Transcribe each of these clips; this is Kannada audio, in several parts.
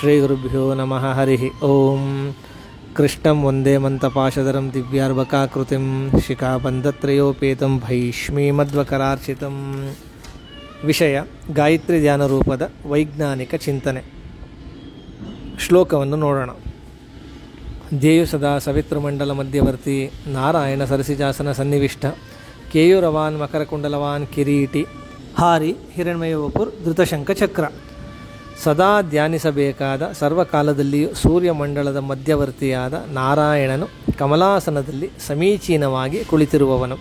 ಶ್ರೀಗುರುಭ್ಯೋ ನಮಃ. ಹರಿ ಓಂ. ಕೃಷ್ಣಂ ವಂದೇ ಮಂತಪಾಶಧರಂ ದಿವ್ಯಾರ್ಭಕಾಕೃತಿಂ ಶಿಖಾಬಂಧತ್ರಯೋಪೇತಂ ಭೈಷ್ಮೀಮಧ್ವಕರಾರ್ಚಿತಂ. ವಿಷಯ ಗಾಯತ್ರಿ ಧ್ಯಾನ ರೂಪದ ವೈಜ್ಞಾನಿಕ ಚಿಂತನೆ. ಶ್ಲೋಕವನ್ನು ನೋಡೋಣ. ಧ್ಯೇಯು ಸದಾ ಸವಿತೃಮಂಡಲ ಮಧ್ಯವರ್ತಿ ನಾರಾಯಣ ಸರಸಿಜಾಸನ ಸನ್ನಿವಿಷ್ಟ ಕೇಯೂರವಾನ್ ಮಕರಕುಂಡಲವಾನ್ ಕಿರೀಟಿ ಹಾರಿ ಹಿರಣ್ಮಯವಪುರ್ ಧೃತಶಂಖ ಚಕ್ರ. ಸದಾ ಧ್ಯಾನಿಸಬೇಕಾದ ಸರ್ವಕಾಲದಲ್ಲಿಯೂ ಸೂರ್ಯಮಂಡಲದ ಮಧ್ಯವರ್ತಿಯಾದ ನಾರಾಯಣನು ಕಮಲಾಸನದಲ್ಲಿ ಸಮೀಚೀನವಾಗಿ ಕುಳಿತಿರುವವನು.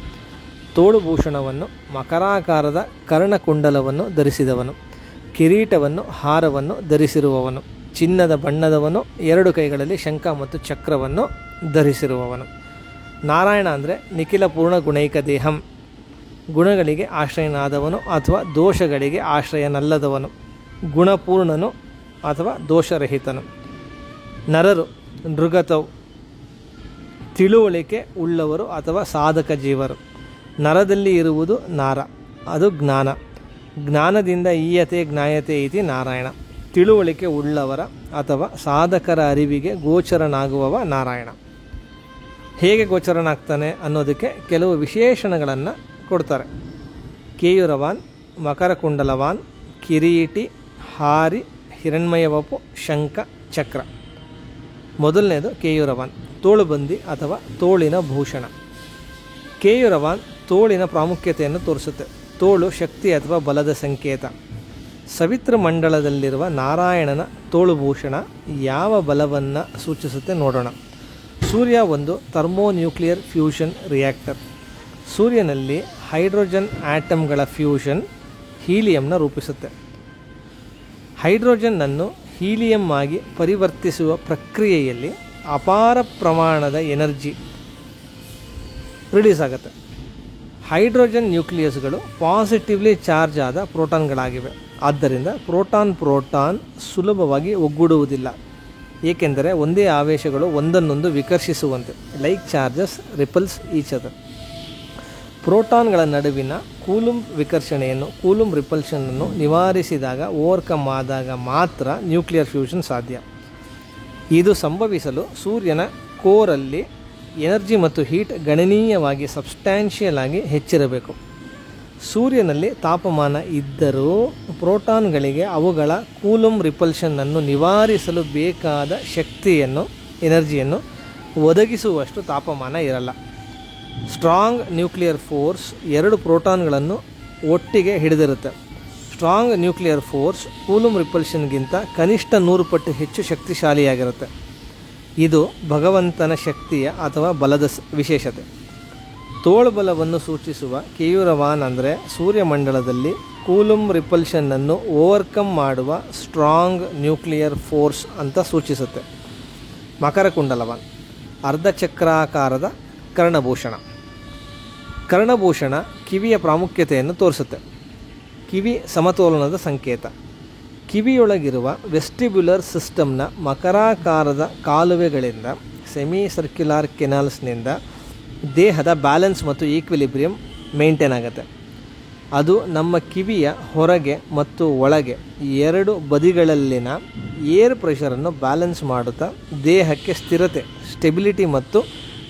ತೋಳುಭೂಷಣವನ್ನು ಮಕರಾಕಾರದ ಕರ್ಣಕುಂಡಲವನ್ನು ಧರಿಸಿದವನು. ಕಿರೀಟವನ್ನು ಹಾರವನ್ನು ಧರಿಸಿರುವವನು. ಚಿನ್ನದ ಬಣ್ಣದವನು. 2 ಕೈಗಳಲ್ಲಿ ಶಂಖ ಮತ್ತು ಚಕ್ರವನ್ನು ಧರಿಸಿರುವವನು. ನಾರಾಯಣ ಅಂದರೆ ನಿಖಿಲ ಪೂರ್ಣ ಗುಣೈಕ ದೇಹಂ. ಗುಣಗಳಿಗೆ ಆಶ್ರಯನಾದವನು ಅಥವಾ ದೋಷಗಳಿಗೆ ಆಶ್ರಯನಲ್ಲದವನು. ಗುಣಪೂರ್ಣನು ಅಥವಾ ದೋಷರಹಿತನು. ನರರು ನೃಗತೌ ತಿಳುವಳಿಕೆ ಉಳ್ಳವರು ಅಥವಾ ಸಾಧಕ ಜೀವರು. ನರದಲ್ಲಿ ಇರುವುದು ನಾರ, ಅದು ಜ್ಞಾನ. ಜ್ಞಾನದಿಂದ ಈಯತೆ ಜ್ಞಾಯತೆ ಇತಿ ನಾರಾಯಣ. ತಿಳುವಳಿಕೆ ಉಳ್ಳವರ ಅಥವಾ ಸಾಧಕರ ಅರಿವಿಗೆ ಗೋಚರನಾಗುವವ ನಾರಾಯಣ. ಹೇಗೆ ಗೋಚರನಾಗ್ತಾನೆ ಅನ್ನೋದಕ್ಕೆ ಕೆಲವು ವಿಶೇಷಣಗಳನ್ನು ಕೊಡ್ತಾರೆ. ಕೇಯೂರವಾನ್ ಮಕರಕುಂಡಲವಾನ್ ಕಿರೀಟಿ ಹಾರಿ ಹಿರಣ್ಮಯವಪು ಶಂಖ ಚಕ್ರ. ಮೊದಲನೇದು ಕೇಯೂರವಾನ್, ತೋಳುಬಂದಿ ಅಥವಾ ತೋಳಿನ ಭೂಷಣ. ಕೇಯೂರವಾನ್ ತೋಳಿನ ಪ್ರಾಮುಖ್ಯತೆಯನ್ನು ತೋರಿಸುತ್ತೆ. ತೋಳು ಶಕ್ತಿ ಅಥವಾ ಬಲದ ಸಂಕೇತ. ಸವಿತೃಮಂಡಲದಲ್ಲಿರುವ ನಾರಾಯಣನ ತೋಳುಭೂಷಣ ಯಾವ ಬಲವನ್ನು ಸೂಚಿಸುತ್ತೆ ನೋಡೋಣ. ಸೂರ್ಯ ಒಂದು ಥರ್ಮೋನ್ಯೂಕ್ಲಿಯರ್ ಫ್ಯೂಷನ್ ರಿಯಾಕ್ಟರ್. ಸೂರ್ಯನಲ್ಲಿ ಹೈಡ್ರೋಜನ್ ಆಟಮ್ಗಳ ಫ್ಯೂಷನ್ ಹೀಲಿಯಂನ ರೂಪಿಸುತ್ತೆ. ಹೈಡ್ರೋಜನ್ನನ್ನು ಹೀಲಿಯಂ ಆಗಿ ಪರಿವರ್ತಿಸುವ ಪ್ರಕ್ರಿಯೆಯಲ್ಲಿ ಅಪಾರ ಪ್ರಮಾಣದ ಎನರ್ಜಿ ರಿಲೀಸ್ ಆಗುತ್ತೆ. ಹೈಡ್ರೋಜನ್ ನ್ಯೂಕ್ಲಿಯಸ್ಗಳು ಪಾಸಿಟಿವ್ಲಿ ಚಾರ್ಜ್ ಆದ ಪ್ರೋಟಾನ್ಗಳಾಗಿವೆ. ಆದ್ದರಿಂದ ಪ್ರೋಟಾನ್ ಸುಲಭವಾಗಿ ಒಗ್ಗೂಡುವುದಿಲ್ಲ, ಏಕೆಂದರೆ ಒಂದೇ ಆವೇಶಗಳು ಒಂದನ್ನೊಂದು ವಿಕರ್ಷಿಸುವಂತೆ, like charges repels each other. ಪ್ರೋಟಾನ್ಗಳ ನಡುವಿನ ಕೂಲುಂಬ್ ವಿಕರ್ಷಣೆಯನ್ನು, ಕೂಲುಂಬ್ ರಿಪಲ್ಷನನ್ನು ನಿವಾರಿಸಿದಾಗ, ಓವರ್ಕಮ್ ಆದಾಗ ಮಾತ್ರ ನ್ಯೂಕ್ಲಿಯರ್ ಫ್ಯೂಷನ್ ಸಾಧ್ಯ. ಇದು ಸಂಭವಿಸಲು ಸೂರ್ಯನ ಕೋರಲ್ಲಿ ಎನರ್ಜಿ ಮತ್ತು ಹೀಟ್ ಗಣನೀಯವಾಗಿ ಸಬ್ಸ್ಟ್ಯಾನ್ಷಿಯಲ್ ಆಗಿ ಹೆಚ್ಚಿರಬೇಕು. ಸೂರ್ಯನಲ್ಲಿ ತಾಪಮಾನ ಇದ್ದರೂ ಪ್ರೋಟಾನ್ಗಳಿಗೆ ಅವುಗಳ ಕೂಲುಂಬ್ ರಿಪಲ್ಷನನ್ನು ನಿವಾರಿಸಲು ಬೇಕಾದ ಶಕ್ತಿಯನ್ನು, ಎನರ್ಜಿಯನ್ನು ಒದಗಿಸುವಷ್ಟು ತಾಪಮಾನ ಇರಲ್ಲ. ಸ್ಟ್ರಾಂಗ್ ನ್ಯೂಕ್ಲಿಯರ್ ಫೋರ್ಸ್ 2 ಪ್ರೋಟಾನ್ಗಳನ್ನು ಒಟ್ಟಿಗೆ ಹಿಡಿದಿರುತ್ತೆ. ಸ್ಟ್ರಾಂಗ್ ನ್ಯೂಕ್ಲಿಯರ್ ಫೋರ್ಸ್ ಕೂಲುಂಬ್ ರಿಪಲ್ಷನ್ಗಿಂತ ಕನಿಷ್ಠ 100 ಪಟ್ಟು ಹೆಚ್ಚು ಶಕ್ತಿಶಾಲಿಯಾಗಿರುತ್ತೆ. ಇದು ಭಗವಂತನ ಶಕ್ತಿಯ ಅಥವಾ ಬಲದ ವಿಶೇಷತೆ. ತೋಳ್ಬಲವನ್ನು ಸೂಚಿಸುವ ಕೇಯೂರವಾನ್ ಅಂದರೆ ಸೂರ್ಯಮಂಡಲದಲ್ಲಿ ಕೂಲುಂಬ್ ರಿಪಲ್ಷನನ್ನು ಓವರ್ಕಮ್ ಮಾಡುವ ಸ್ಟ್ರಾಂಗ್ ನ್ಯೂಕ್ಲಿಯರ್ ಫೋರ್ಸ್ ಅಂತ ಸೂಚಿಸುತ್ತೆ. ಮಕರಕುಂಡಲವಾನ್ ಅರ್ಧಚಕ್ರಾಕಾರದ ಕರ್ಣಭೂಷಣ. ಕರ್ಣಭೂಷಣ ಕಿವಿಯ ಪ್ರಾಮುಖ್ಯತೆಯನ್ನು ತೋರಿಸುತ್ತೆ. ಕಿವಿ ಸಮತೋಲನದ ಸಂಕೇತ. ಕಿವಿಯೊಳಗಿರುವ ವೆಸ್ಟಿಬ್ಯುಲರ್ ಸಿಸ್ಟಮ್ನ ಮಕರಾಕಾರದ ಕಾಲುವೆಗಳಿಂದ, ಸೆಮಿ ಸರ್ಕ್ಯುಲಾರ್ ಕೆನಾಲ್ಸ್ನಿಂದ ದೇಹದ ಬ್ಯಾಲೆನ್ಸ್ ಮತ್ತು ಈಕ್ವಿಲಿಬ್ರಿಯಂ ಮೇಂಟೈನ್ ಆಗುತ್ತೆ. ಅದು ನಮ್ಮ ಕಿವಿಯ ಹೊರಗೆ ಮತ್ತು ಒಳಗೆ 2 ಬದಿಗಳಲ್ಲಿನ ಏರ್ ಪ್ರೆಷರನ್ನು ಬ್ಯಾಲೆನ್ಸ್ ಮಾಡುತ್ತಾ ದೇಹಕ್ಕೆ ಸ್ಥಿರತೆ, ಸ್ಟೆಬಿಲಿಟಿ ಮತ್ತು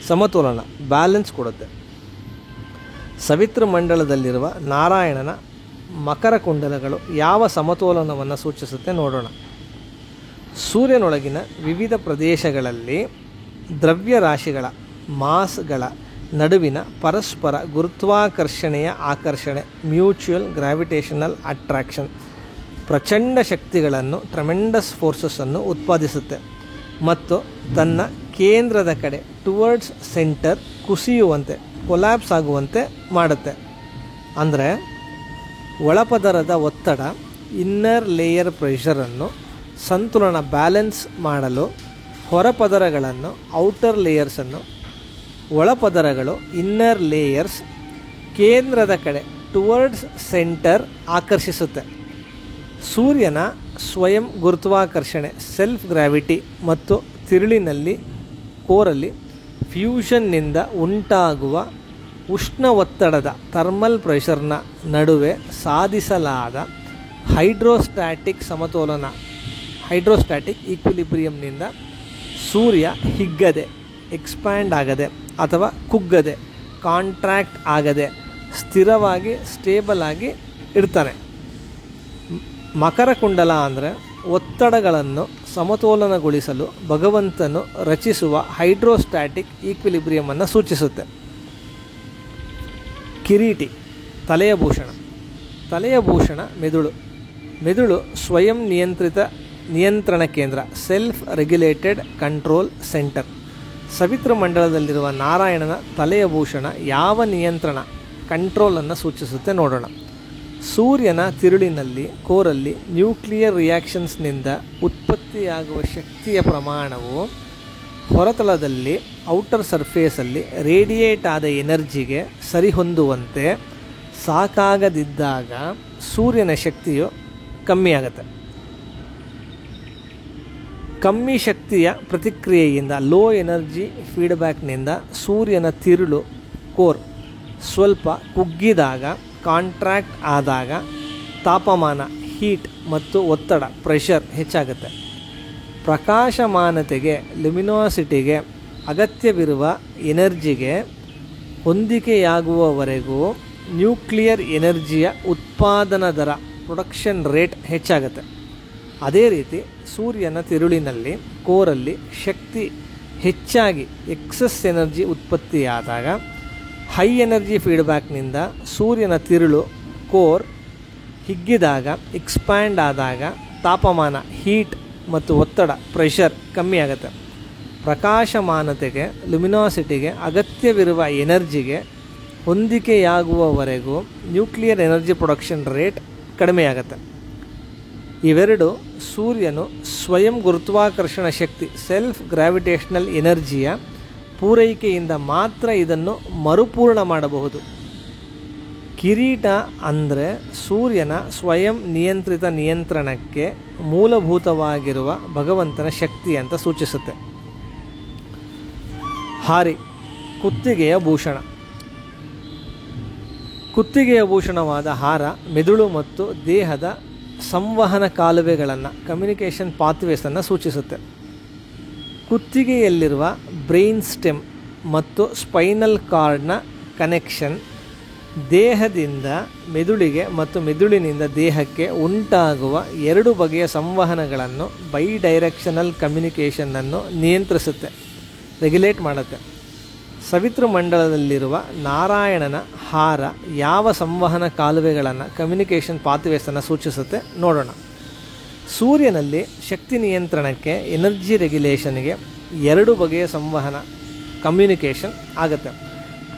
ಸಮತೋಲನ, ಬ್ಯಾಲೆನ್ಸ್ ಕೊಡುತ್ತೆ. ಸವಿತೃಮಂಡಲದಲ್ಲಿರುವ ನಾರಾಯಣನ ಮಕರಕುಂಡಲಗಳು ಯಾವ ಸಮತೋಲನವನ್ನು ಸೂಚಿಸುತ್ತೆ ನೋಡೋಣ. ಸೂರ್ಯನೊಳಗಿನ ವಿವಿಧ ಪ್ರದೇಶಗಳಲ್ಲಿ ದ್ರವ್ಯರಾಶಿಗಳ, ಮಾಸ್ಗಳ ನಡುವಿನ ಪರಸ್ಪರ ಗುರುತ್ವಾಕರ್ಷಣೆಯ ಆಕರ್ಷಣೆ, ಮ್ಯೂಚುವಲ್ ಗ್ರಾವಿಟೇಷನಲ್ ಅಟ್ರಾಕ್ಷನ್, ಪ್ರಚಂಡ ಶಕ್ತಿಗಳನ್ನು, ಟ್ರೆಮೆಂಡಸ್ ಫೋರ್ಸಸ್ಸನ್ನು ಉತ್ಪಾದಿಸುತ್ತೆ ಮತ್ತು ತನ್ನ ಕೇಂದ್ರದ ಕಡೆ ಟುವರ್ಡ್ಸ್ ಸೆಂಟರ್ ಕುಸಿಯುವಂತೆ, ಕೊಲ್ಯಾಪ್ಸ್ ಆಗುವಂತೆ ಮಾಡುತ್ತೆ. ಅಂದರೆ ಒಳಪದರದ ಒತ್ತಡ, ಇನ್ನರ್ ಲೇಯರ್ ಪ್ರೆಷರನ್ನು ಸಂತುಲನ ಬ್ಯಾಲೆನ್ಸ್ ಮಾಡಲು ಹೊರಪದರಗಳನ್ನು, ಔಟರ್ ಲೇಯರ್ಸನ್ನು, ಒಳಪದರಗಳು ಇನ್ನರ್ ಲೇಯರ್ಸ್ ಕೇಂದ್ರದ ಕಡೆ ಟುವರ್ಡ್ಸ್ ಸೆಂಟರ್ ಆಕರ್ಷಿಸುತ್ತೆ. ಸೂರ್ಯನ ಸ್ವಯಂ ಗುರುತ್ವಾಕರ್ಷಣೆ, ಸೆಲ್ಫ್ ಗ್ರಾವಿಟಿ ಮತ್ತು ತಿರುಳಿನಲ್ಲಿ, ಕೋರಲ್ಲಿ ಫ್ಯೂಷನ್ನಿಂದ ಉಂಟಾಗುವ ಉಷ್ಣ ಒತ್ತಡದ ಥರ್ಮಲ್ ಪ್ರೆಷರ್ನ ನಡುವೆ ಸಾಧಿಸಲಾದ ಹೈಡ್ರೋಸ್ಟ್ಯಾಟಿಕ್ ಸಮತೋಲನ, ಹೈಡ್ರೋಸ್ಟ್ಯಾಟಿಕ್ ಈಕ್ವಿಲಿಬ್ರಿಯಂನಿಂದ ಸೂರ್ಯ ಹಿಗ್ಗದೆ, ಎಕ್ಸ್ಪ್ಯಾಂಡ್ ಆಗದೆ ಅಥವಾ ಕುಗ್ಗದೆ, ಕಾಂಟ್ರ್ಯಾಕ್ಟ್ ಆಗದೆ ಸ್ಥಿರವಾಗಿ ಸ್ಟೇಬಲ್ ಆಗಿ ಇರ್ತಾನೆ. ಮಕರ ಕುಂಡಲ ಅಂದರೆ ಒತ್ತಡಗಳನ್ನು ಸಮತೋಲನಗೊಳಿಸಲು ಭಗವಂತನು ರಚಿಸುವ ಹೈಡ್ರೋಸ್ಟ್ಯಾಟಿಕ್ ಈಕ್ವಿಲಿಬ್ರಿಯಮನ್ನು ಸೂಚಿಸುತ್ತೆ. ಕಿರೀಟಿ ತಲೆಯ ಭೂಷಣ. ತಲೆಯ ಭೂಷಣ ಮೆದುಳು. ಮೆದುಳು ಸ್ವಯಂ ನಿಯಂತ್ರಣ ಕೇಂದ್ರ, ಸೆಲ್ಫ್ ರೆಗ್ಯುಲೇಟೆಡ್ ಕಂಟ್ರೋಲ್ ಸೆಂಟರ್. ಸವಿತೃ ಮಂಡಲದಲ್ಲಿರುವ ನಾರಾಯಣನ ತಲೆಯ ಭೂಷಣ ಯಾವ ನಿಯಂತ್ರಣ, ಕಂಟ್ರೋಲನ್ನು ಸೂಚಿಸುತ್ತೆ ನೋಡೋಣ. ಸೂರ್ಯನ ತಿರುಳಿನಲ್ಲಿ, ಕೋರಲ್ಲಿ ನ್ಯೂಕ್ಲಿಯರ್ ರಿಯಾಕ್ಷನ್ಸ್ನಿಂದ ಉತ್ಪತ್ತಿಯಾಗುವ ಶಕ್ತಿಯ ಪ್ರಮಾಣವು ಹೊರತಲದಲ್ಲಿ, ಔಟರ್ ಸರ್ಫೇಸಲ್ಲಿ ರೇಡಿಯೇಟ್ ಆದ ಎನರ್ಜಿಗೆ ಸರಿಹೊಂದುವಂತೆ ಸಾಕಾಗದಿದ್ದಾಗ ಸೂರ್ಯನ ಶಕ್ತಿಯು ಕಮ್ಮಿಯಾಗುತ್ತೆ. ಕಮ್ಮಿ ಶಕ್ತಿಯ ಪ್ರತಿಕ್ರಿಯೆಯಿಂದ, ಲೋ ಎನರ್ಜಿ ಫೀಡ್ಬ್ಯಾಕ್ನಿಂದ ಸೂರ್ಯನ ತಿರುಳು, ಕೋರ್ ಸ್ವಲ್ಪ ಕುಗ್ಗಿದಾಗ, ಕಾಂಟ್ರ್ಯಾಕ್ಟ್ ಆದಾಗ ತಾಪಮಾನ, ಹೀಟ್ ಮತ್ತು ಒತ್ತಡ, ಪ್ರೆಷರ್ ಹೆಚ್ಚಾಗುತ್ತೆ. ಪ್ರಕಾಶಮಾನತೆಗೆ, ಲುಮಿನಾಸಿಟಿಗೆ ಅಗತ್ಯವಿರುವ ಎನರ್ಜಿಗೆ ಹೊಂದಿಕೆಯಾಗುವವರೆಗೂ ನ್ಯೂಕ್ಲಿಯರ್ ಎನರ್ಜಿಯ ಉತ್ಪಾದನಾ ದರ, ಪ್ರೊಡಕ್ಷನ್ ರೇಟ್ ಹೆಚ್ಚಾಗುತ್ತೆ. ಅದೇ ರೀತಿ ಸೂರ್ಯನ ತಿರುಳಿನಲ್ಲಿ, ಕೋರಲ್ಲಿ ಶಕ್ತಿ ಹೆಚ್ಚಾಗಿ ಎಕ್ಸಸ್ ಎನರ್ಜಿ ಉತ್ಪತ್ತಿಯಾದಾಗ, ಹೈ ಎನರ್ಜಿ ಫೀಡ್ಬ್ಯಾಕ್ನಿಂದ ಸೂರ್ಯನ ತಿರುಳು, ಕೋರ್ ಹಿಗ್ಗಿದಾಗ, ಎಕ್ಸ್ಪ್ಯಾಂಡ್ ಆದಾಗ ತಾಪಮಾನ, ಹೀಟ್ ಮತ್ತು ಒತ್ತಡ, ಪ್ರೆಷರ್ ಕಮ್ಮಿಯಾಗುತ್ತೆ. ಪ್ರಕಾಶಮಾನತೆಗೆ, ಲುಮಿನಾಸಿಟಿಗೆ ಅಗತ್ಯವಿರುವ ಎನರ್ಜಿಗೆ ಹೊಂದಿಕೆಯಾಗುವವರೆಗೂ ನ್ಯೂಕ್ಲಿಯರ್ ಎನರ್ಜಿ ಪ್ರೊಡಕ್ಷನ್ ರೇಟ್ ಕಡಿಮೆಯಾಗುತ್ತೆ. ಇವೆರಡು ಸೂರ್ಯನು ಸ್ವಯಂ ಗುರುತ್ವಾಕರ್ಷಣ ಶಕ್ತಿ, ಸೆಲ್ಫ್ ಗ್ರಾವಿಟೇಷನಲ್ ಎನರ್ಜಿಯ ಪೂರೈಕೆಯಿಂದ ಮಾತ್ರ ಇದನ್ನು ಮರುಪೂರ್ಣ ಮಾಡಬಹುದು. ಕಿರೀಟ ಅಂದರೆ ಸೂರ್ಯನ ಸ್ವಯಂ ನಿಯಂತ್ರಿತ ನಿಯಂತ್ರಣಕ್ಕೆ ಮೂಲಭೂತವಾಗಿರುವ ಭಗವಂತನ ಶಕ್ತಿ ಅಂತ ಸೂಚಿಸುತ್ತೆ. ಹಾರಿ ಕುತ್ತಿಗೆಯ ಭೂಷಣ. ಕುತ್ತಿಗೆಯ ಭೂಷಣವಾದ ಹಾರ ಮೆದುಳು ಮತ್ತು ದೇಹದ ಸಂವಹನ ಕಾಲುವೆಗಳನ್ನು, ಕಮ್ಯುನಿಕೇಷನ್ ಪಾತ್ವೇಸನ್ನು ಸೂಚಿಸುತ್ತೆ. ಕುತ್ತಿಗೆಯಲ್ಲಿರುವ ಬ್ರೈನ್ ಸ್ಟೆಮ್ ಮತ್ತು ಸ್ಪೈನಲ್ ಕಾರ್ಡ್ನ ಕನೆಕ್ಷನ್ ದೇಹದಿಂದ ಮೆದುಳಿಗೆ ಮತ್ತು ಮೆದುಳಿನಿಂದ ದೇಹಕ್ಕೆ ಉಂಟಾಗುವ ಎರಡು ಬಗೆಯ ಸಂವಹನಗಳನ್ನು, ಬೈ ಡೈರೆಕ್ಷನಲ್ ಕಮ್ಯುನಿಕೇಷನ್ನನ್ನು ನಿಯಂತ್ರಿಸುತ್ತೆ, ರೆಗ್ಯುಲೇಟ್ ಮಾಡುತ್ತೆ. ಸವಿತೃ ಮಂಡಲದಲ್ಲಿರುವ ನಾರಾಯಣನ ಹಾರ ಯಾವ ಸಂವಹನ ಕಾಲುವೆಗಳನ್ನು, ಕಮ್ಯುನಿಕೇಷನ್ ಪಾತ್ವೇಸನ್ನು ಸೂಚಿಸುತ್ತೆ ನೋಡೋಣ. ಸೂರ್ಯನಲ್ಲಿ ಶಕ್ತಿ ನಿಯಂತ್ರಣಕ್ಕೆ, ಎನರ್ಜಿ ರೆಗ್ಯುಲೇಷನ್ಗೆ ಎರಡು ಬಗೆಯ ಸಂವಹನ, ಕಮ್ಯುನಿಕೇಷನ್ ಆಗುತ್ತೆ.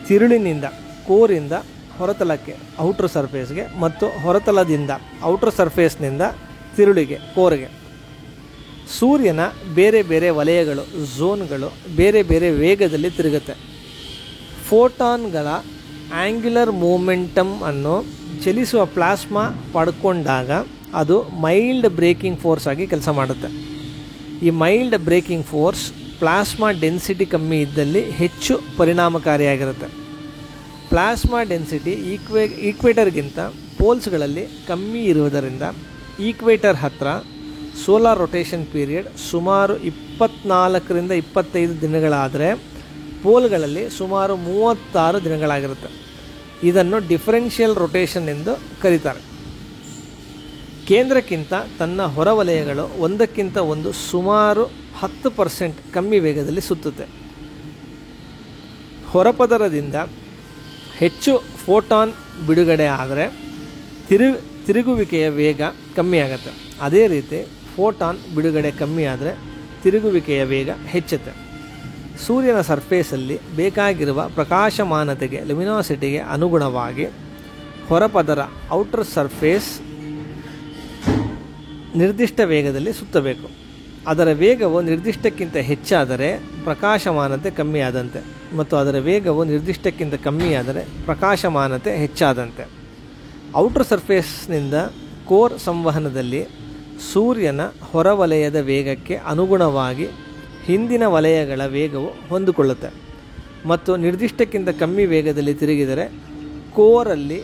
ತಿರುಳಿನಿಂದ, ಕೋರಿಂದ ಹೊರತಲಕ್ಕೆ, ಔಟರ್ ಸರ್ಫೇಸ್ಗೆ, ಮತ್ತು ಹೊರತಲದಿಂದ, ಔಟರ್ ಸರ್ಫೇಸ್ನಿಂದ ತಿರುಳಿಗೆ, ಕೋರ್ಗೆ. ಸೂರ್ಯನ ಬೇರೆ ಬೇರೆ ವಲಯಗಳು, ಝೋನ್ಗಳು ಬೇರೆ ಬೇರೆ ವೇಗದಲ್ಲಿ ತಿರುಗುತ್ತೆ. ಫೋಟಾನ್ಗಳ ಆ್ಯಂಗ್ಯುಲರ್ ಮೂಮೆಂಟಮ್ ಅನ್ನು ಚಲಿಸುವ ಪ್ಲಾಸ್ಮಾ ಪಡ್ಕೊಂಡಾಗ ಅದು ಮೈಲ್ಡ್ ಬ್ರೇಕಿಂಗ್ ಫೋರ್ಸ್ ಆಗಿ ಕೆಲಸ ಮಾಡುತ್ತೆ. ಈ mild breaking force plasma density ಕಮ್ಮಿ ಇದ್ದಲ್ಲಿ ಹೆಚ್ಚು ಪರಿಣಾಮಕಾರಿಯಾಗಿರುತ್ತೆ. ಪ್ಲಾಸ್ಮಾ ಡೆನ್ಸಿಟಿ ಈಕ್ವೇಟರ್ಗಿಂತ ಪೋಲ್ಸ್ಗಳಲ್ಲಿ ಕಮ್ಮಿ ಇರುವುದರಿಂದ ಈಕ್ವೇಟರ್ ಹತ್ತಿರ ಸೋಲಾರ್ ರೊಟೇಷನ್ ಪೀರಿಯಡ್ ಸುಮಾರು 24ರಿಂದ 25 ದಿನಗಳಾದರೆ ಪೋಲ್ಗಳಲ್ಲಿ ಸುಮಾರು 36 ದಿನಗಳಾಗಿರುತ್ತೆ. ಇದನ್ನು ಡಿಫರೆನ್ಷಿಯಲ್ ರೊಟೇಷನ್ ಎಂದು ಕರೀತಾರೆ. ಕೇಂದ್ರಕ್ಕಿಂತ ತನ್ನ ಹೊರವಲಯಗಳು ಒಂದಕ್ಕಿಂತ ಒಂದು ಸುಮಾರು 10% ಕಮ್ಮಿ ವೇಗದಲ್ಲಿ ಸುತ್ತುತ್ತೆ. ಹೊರಪದರದಿಂದ ಹೆಚ್ಚು ಫೋಟಾನ್ ಬಿಡುಗಡೆ ಆದರೆ ತಿರುಗುವಿಕೆಯ ವೇಗ ಕಮ್ಮಿಯಾಗುತ್ತೆ. ಅದೇ ರೀತಿ ಫೋಟಾನ್ ಬಿಡುಗಡೆ ಕಮ್ಮಿ ಆದರೆ ತಿರುಗುವಿಕೆಯ ವೇಗ ಹೆಚ್ಚುತ್ತೆ. ಸೂರ್ಯನ ಸರ್ಫೇಸಲ್ಲಿ ಬೇಕಾಗಿರುವ ಪ್ರಕಾಶಮಾನತೆಗೆ, ಲುಮಿನಾಸಿಟಿಗೆ ಅನುಗುಣವಾಗಿ ಹೊರಪದರ, ಔಟರ್ ಸರ್ಫೇಸ್ ನಿರ್ದಿಷ್ಟ ವೇಗದಲ್ಲಿ ಸುತ್ತಬೇಕು. ಅದರ ವೇಗವು ನಿರ್ದಿಷ್ಟಕ್ಕಿಂತ ಹೆಚ್ಚಾದರೆ ಪ್ರಕಾಶಮಾನತೆ ಕಮ್ಮಿಯಾದಂತೆ, ಮತ್ತು ಅದರ ವೇಗವು ನಿರ್ದಿಷ್ಟಕ್ಕಿಂತ ಕಮ್ಮಿಯಾದರೆ ಪ್ರಕಾಶಮಾನತೆ ಹೆಚ್ಚಾದಂತೆ. ಔಟರ್ ಸರ್ಫೇಸ್ನಿಂದ ಕೋರ್ ಸಂವಹನದಲ್ಲಿ ಸೂರ್ಯನ ಹೊರವಲಯದ ವೇಗಕ್ಕೆ ಅನುಗುಣವಾಗಿ ಹಿಂದಿನ ವಲಯಗಳ ವೇಗವು ಹೊಂದಿಕೊಳ್ಳುತ್ತೆ, ಮತ್ತು ನಿರ್ದಿಷ್ಟಕ್ಕಿಂತ ಕಮ್ಮಿ ವೇಗದಲ್ಲಿ ತಿರುಗಿದರೆ ಕೋರಲ್ಲಿ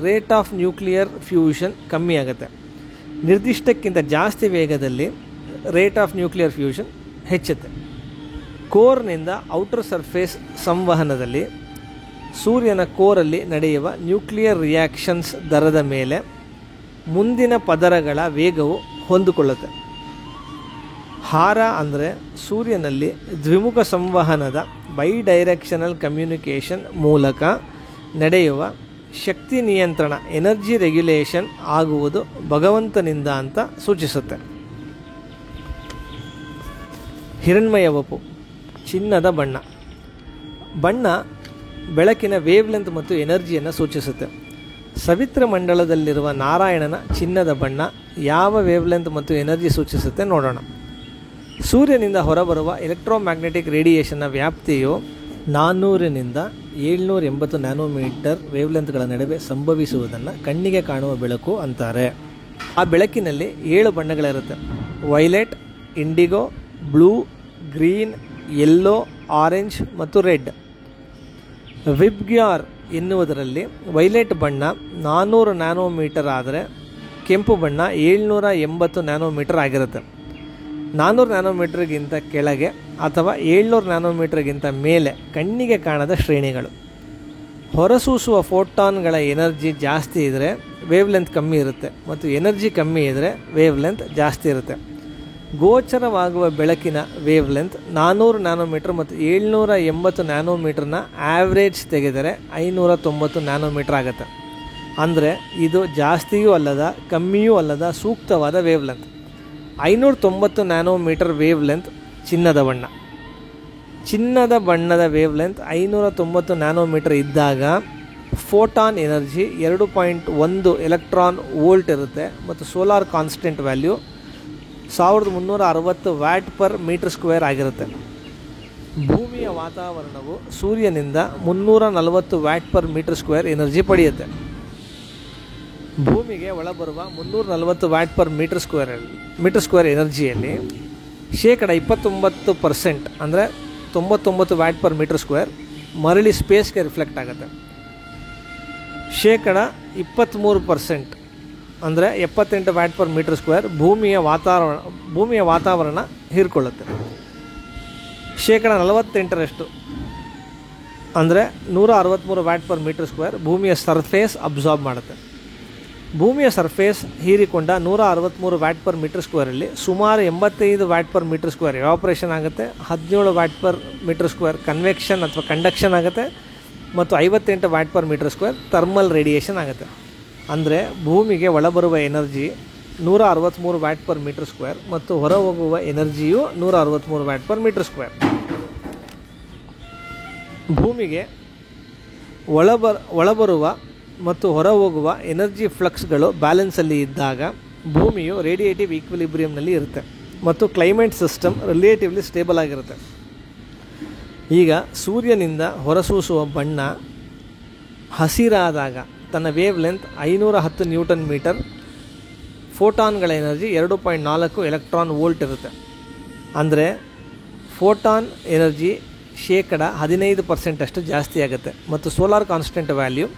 ರೇಟ್ ಆಫ್ ನ್ಯೂಕ್ಲಿಯರ್ ಫ್ಯೂಷನ್ ಕಮ್ಮಿಯಾಗುತ್ತೆ. ನಿರ್ದಿಷ್ಟಕ್ಕಿಂತ ಜಾಸ್ತಿ ವೇಗದಲ್ಲಿ ರೇಟ್ ಆಫ್ ನ್ಯೂಕ್ಲಿಯರ್ ಫ್ಯೂಷನ್ ಹೆಚ್ಚುತ್ತೆ. ಕೋರ್ನಿಂದ ಔಟರ್ ಸರ್ಫೇಸ್ ಸಂವಹನದಲ್ಲಿ ಸೂರ್ಯನ ಕೋರಲ್ಲಿ ನಡೆಯುವ ನ್ಯೂಕ್ಲಿಯರ್ ರಿಯಾಕ್ಷನ್ಸ್ ದರದ ಮೇಲೆ ಮುಂದಿನ ಪದರಗಳ ವೇಗವು ಹೊಂದಿಕೊಳ್ಳುತ್ತೆ. ಹಾರ ಅಂದರೆ ಸೂರ್ಯನಲ್ಲಿ ದ್ವಿಮುಖ ಸಂವಹನದ ಬೈಡೈರೆಕ್ಷನಲ್ ಕಮ್ಯುನಿಕೇಷನ್ ಮೂಲಕ ನಡೆಯುವ ಶಕ್ತಿ ನಿಯಂತ್ರಣ ಎನರ್ಜಿ ರೆಗ್ಯುಲೇಷನ್ ಆಗುವುದು ಭಗವಂತನಿಂದ ಅಂತ ಸೂಚಿಸುತ್ತೆ. ಹಿರಣ್ಮಯ ವಪು ಚಿನ್ನದ ಬಣ್ಣ. ಬಣ್ಣ ಬೆಳಕಿನ ವೇವ್ಲೆಂತ್ ಮತ್ತು ಎನರ್ಜಿಯನ್ನು ಸೂಚಿಸುತ್ತೆ. ಸವಿತ್ರ ಮಂಡಲದಲ್ಲಿರುವ ನಾರಾಯಣನ ಚಿನ್ನದ ಬಣ್ಣ ಯಾವ ವೇವ್ಲೆಂತ್ ಮತ್ತು ಎನರ್ಜಿ ಸೂಚಿಸುತ್ತೆ ನೋಡೋಣ. ಸೂರ್ಯನಿಂದ ಹೊರಬರುವ ಎಲೆಕ್ಟ್ರೋಮ್ಯಾಗ್ನೆಟಿಕ್ ರೇಡಿಯೇಷನ್ನ ವ್ಯಾಪ್ತಿಯು 400 to 780 ನ್ಯಾನೋಮೀಟರ್ ವೇವ್ಲೆಂತ್ಗಳ ನಡುವೆ ಸಂಭವಿಸುವುದನ್ನು ಕಣ್ಣಿಗೆ ಕಾಣುವ ಬೆಳಕು ಅಂತಾರೆ. ಆ ಬೆಳಕಿನಲ್ಲಿ 7 ಬಣ್ಣಗಳಿರುತ್ತೆ: violet, indigo, blue, green, yellow, orange ಮತ್ತು ರೆಡ್. ವಿಬ್ಗ್ಯಾರ್ ಎನ್ನುವುದರಲ್ಲಿ ವೈಲೆಟ್ ಬಣ್ಣ 400 ನ್ಯಾನೋಮೀಟರ್ ಆದರೆ ಕೆಂಪು ಬಣ್ಣ 780 ನ್ಯಾನೋಮೀಟರ್ ಆಗಿರುತ್ತೆ. 400 ನ್ಯಾನೋಮೀಟರ್ಗಿಂತ ಕೆಳಗೆ ಅಥವಾ 700 ನ್ಯಾನೋಮೀಟರ್ಗಿಂತ ಮೇಲೆ ಕಣ್ಣಿಗೆ ಕಾಣದ ಶ್ರೇಣಿಗಳು. ಹೊರಸೂಸುವ ಫೋಟಾನ್ಗಳ ಎನರ್ಜಿ ಜಾಸ್ತಿ ಇದ್ದರೆ ವೇವ್ಲೆಂತ್ ಕಮ್ಮಿ ಇರುತ್ತೆ ಮತ್ತು ಎನರ್ಜಿ ಕಮ್ಮಿ ಇದ್ದರೆ ವೇವ್ಲೆಂತ್ ಜಾಸ್ತಿ ಇರುತ್ತೆ. ಗೋಚರವಾಗುವ ಬೆಳಕಿನ ವೇವ್ಲೆಂತ್ 400 ನ್ಯಾನೋಮೀಟರ್ ಮತ್ತು 780 ನ್ಯಾನೋಮೀಟರ್ನ ಆ್ಯಾವ್ರೇಜ್ ತೆಗೆದರೆ 590 ನ್ಯಾನೋಮೀಟರ್ ಆಗುತ್ತೆ. ಅಂದರೆ ಇದು ಜಾಸ್ತಿಯೂ ಅಲ್ಲದ ಕಮ್ಮಿಯೂ ಅಲ್ಲದ ಸೂಕ್ತವಾದ ವೇವ್ಲೆಂತ್. 590 ನ್ಯಾನೋಮೀಟರ್ ವೇವ್ಲೆಂತ್ ಚಿನ್ನದ ಬಣ್ಣ. ಚಿನ್ನದ ಬಣ್ಣದ ವೇವ್ಲೆಂತ್ 590 ನ್ಯಾನೋಮೀಟರ್ ಇದ್ದಾಗ ಫೋಟಾನ್ ಎನರ್ಜಿ 2.1 ಎಲೆಕ್ಟ್ರಾನ್ ವೋಲ್ಟ್ ಇರುತ್ತೆ ಮತ್ತು solar constant value 1360 watt per metre square ಆಗಿರುತ್ತೆ. ಭೂಮಿಯ ವಾತಾವರಣವು ಸೂರ್ಯನಿಂದ 340 watt per metre square energy ಪಡೆಯುತ್ತೆ. ಭೂಮಿಗೆ ಒಳಬರುವ 340 ವ್ಯಾಟ್ ಪರ್ ಮೀಟರ್ ಸ್ಕ್ವೇರ್ ಎನರ್ಜಿಯಲ್ಲಿ 29% ಅಂದರೆ 99 ವ್ಯಾಟ್ ಪರ್ ಮೀಟರ್ ಸ್ಕ್ವೇರ್ ಮರಳಿ ಸ್ಪೇಸ್ಗೆ ರಿಫ್ಲೆಕ್ಟ್ ಆಗುತ್ತೆ. 23% ಅಂದರೆ 78 ವ್ಯಾಟ್ ಪರ್ ಮೀಟರ್ ಸ್ಕ್ವೇರ್ ಭೂಮಿಯ ವಾತಾವರಣ ಹೀರಿಕೊಳ್ಳುತ್ತೆ. 48% ಅಂದರೆ 163 ವ್ಯಾಟ್ ಪರ್ ಮೀಟರ್ ಸ್ಕ್ವೇರ್ ಭೂಮಿಯ ಸರ್ಫೇಸ್ ಅಬ್ಸಾರ್ಬ್ ಮಾಡುತ್ತೆ. ಭೂಮಿಯ ಸರ್ಫೇಸ್ ಹೀರಿಕೊಂಡ 163 ವ್ಯಾಟ್ ಪರ್ ಮೀಟರ್ ಸ್ಕ್ವೇರಲ್ಲಿ ಸುಮಾರು 85 watt per metre square evaporation ಆಗುತ್ತೆ, 17 watt per metre square convection ಅಥವಾ ಕಂಡಕ್ಷನ್ ಆಗುತ್ತೆ ಮತ್ತು 58 watt per metre square thermal radiation ಆಗುತ್ತೆ. ಅಂದರೆ ಭೂಮಿಗೆ ಒಳಬರುವ energy 163 watt per metre square ಮತ್ತು ಹೊರಹೋಗುವ ಎನರ್ಜಿಯು 163 ವ್ಯಾಟ್ ಪರ್ ಮೀಟರ್ ಸ್ಕ್ವೇರ್. ಭೂಮಿಗೆ ಒಳಬರುವ ಮತ್ತು ಹೊರಹೋಗುವ ಎನರ್ಜಿ ಫ್ಲಕ್ಸ್ಗಳು ಬ್ಯಾಲೆನ್ಸಲ್ಲಿ ಇದ್ದಾಗ ಭೂಮಿಯು ರೇಡಿಯೇಟಿವ್ ಈಕ್ವಿಲಿಬ್ರಿಯಂನಲ್ಲಿ ಇರುತ್ತೆ ಮತ್ತು ಕ್ಲೈಮೇಟ್ ಸಿಸ್ಟಮ್ ರಿಲೇಟಿವ್ಲಿ ಸ್ಟೇಬಲ್ ಆಗಿರುತ್ತೆ. ಈಗ ಸೂರ್ಯನಿಂದ ಹೊರಸೂಸುವ ಬಣ್ಣ ಹಸಿರಾದಾಗ ತನ್ನ ವೇವ್ ಲೆಂತ್ 510 ನ್ಯೂಟನ್ ಮೀಟರ್, ಫೋಟಾನ್ಗಳ ಎನರ್ಜಿ 2.4 ಎಲೆಕ್ಟ್ರಾನ್ ವೋಲ್ಟ್ ಇರುತ್ತೆ. ಅಂದರೆ ಫೋಟಾನ್ ಎನರ್ಜಿ 15% ಅಷ್ಟು ಜಾಸ್ತಿ ಆಗುತ್ತೆ ಮತ್ತು ಸೋಲಾರ್ ಕಾನ್ಸ್ಟೆಂಟ್ ವ್ಯಾಲ್ಯೂ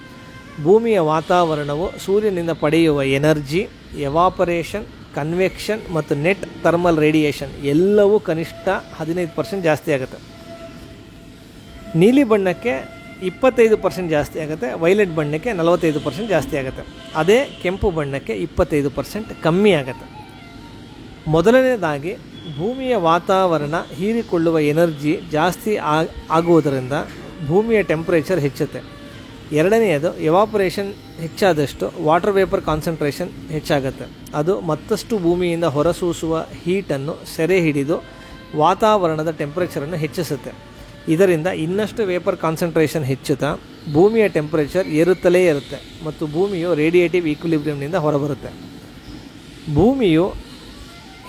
ಭೂಮಿಯ ವಾತಾವರಣವು ಸೂರ್ಯನಿಂದ ಪಡೆಯುವ ಎನರ್ಜಿ, ಎವಾಪರೇಷನ್, ಕನ್ವೆಕ್ಷನ್ ಮತ್ತು ನೆಟ್ ಥರ್ಮಲ್ ರೇಡಿಯೇಷನ್ ಎಲ್ಲವೂ ಕನಿಷ್ಠ 15% ಜಾಸ್ತಿ ಆಗುತ್ತೆ. ನೀಲಿ ಬಣ್ಣಕ್ಕೆ 25% ಜಾಸ್ತಿ ಆಗುತ್ತೆ, ವೈಲೆಟ್ ಬಣ್ಣಕ್ಕೆ 45% ಜಾಸ್ತಿ ಆಗುತ್ತೆ. ಅದೇ ಕೆಂಪು ಬಣ್ಣಕ್ಕೆ 25% ಕಮ್ಮಿ ಆಗುತ್ತೆ. ಮೊದಲನೇದಾಗಿ ಭೂಮಿಯ ವಾತಾವರಣ ಹೀರಿಕೊಳ್ಳುವ ಎನರ್ಜಿ ಜಾಸ್ತಿ ಆಗುವುದರಿಂದ ಭೂಮಿಯ ಟೆಂಪ್ರೇಚರ್ ಹೆಚ್ಚುತ್ತೆ. ಎರಡನೆಯದು ಎವಾಪರೇಷನ್ ಹೆಚ್ಚಾದಷ್ಟು ವಾಟರ್ ವೇಪರ್ ಕಾನ್ಸಂಟ್ರೇಷನ್ ಹೆಚ್ಚಾಗುತ್ತೆ. ಅದು ಮತ್ತಷ್ಟು ಭೂಮಿಯಿಂದ ಹೊರಸೂಸುವ ಹೀಟನ್ನು ಸೆರೆ ಹಿಡಿದು ವಾತಾವರಣದ ಟೆಂಪ್ರೇಚರನ್ನು ಹೆಚ್ಚಿಸುತ್ತೆ. ಇದರಿಂದ ಇನ್ನಷ್ಟು ವೇಪರ್ ಕಾನ್ಸಂಟ್ರೇಷನ್ ಹೆಚ್ಚುತ್ತಾ ಭೂಮಿಯ ಟೆಂಪ್ರೇಚರ್ ಏರುತ್ತಲೇ ಇರುತ್ತೆ ಮತ್ತು ಭೂಮಿಯು ರೇಡಿಯೇಟಿವ್ ಈಕ್ವಿಲಿಬ್ರಿಯಂನಿಂದ ಹೊರಬರುತ್ತೆ. ಭೂಮಿಯು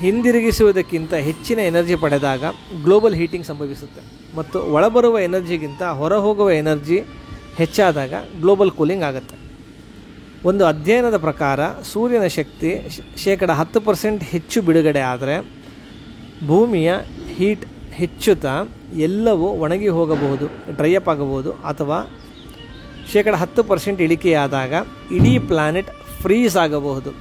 ಹಿಂದಿರುಗಿಸುವುದಕ್ಕಿಂತ ಹೆಚ್ಚಿನ ಎನರ್ಜಿ ಪಡೆದಾಗ ಗ್ಲೋಬಲ್ ಹೀಟಿಂಗ್ ಸಂಭವಿಸುತ್ತೆ ಮತ್ತು ಒಳಬರುವ ಎನರ್ಜಿಗಿಂತ ಹೊರಹೋಗುವ ಎನರ್ಜಿ ಹೆಚ್ಚಾದಾಗ ಗ್ಲೋಬಲ್ ಕೂಲಿಂಗ್ ಆಗುತ್ತೆ. ಒಂದು ಅಧ್ಯಯನದ ಪ್ರಕಾರ ಸೂರ್ಯನ ಶಕ್ತಿ 10% ಹೆಚ್ಚು ಬಿಡುಗಡೆ ಆದರೆ ಭೂಮಿಯ ಹೀಟ್ ಹೆಚ್ಚುತ್ತಾ ಎಲ್ಲವೂ ಒಣಗಿ ಹೋಗಬಹುದು, ಡ್ರೈ ಅಪ್ ಆಗಬಹುದು, ಅಥವಾ 10% ಇಳಿಕೆಯಾದಾಗ ಇಡೀ ಪ್ಲಾನೆಟ್ ಫ್ರೀಸ್ ಆಗಬಹುದು.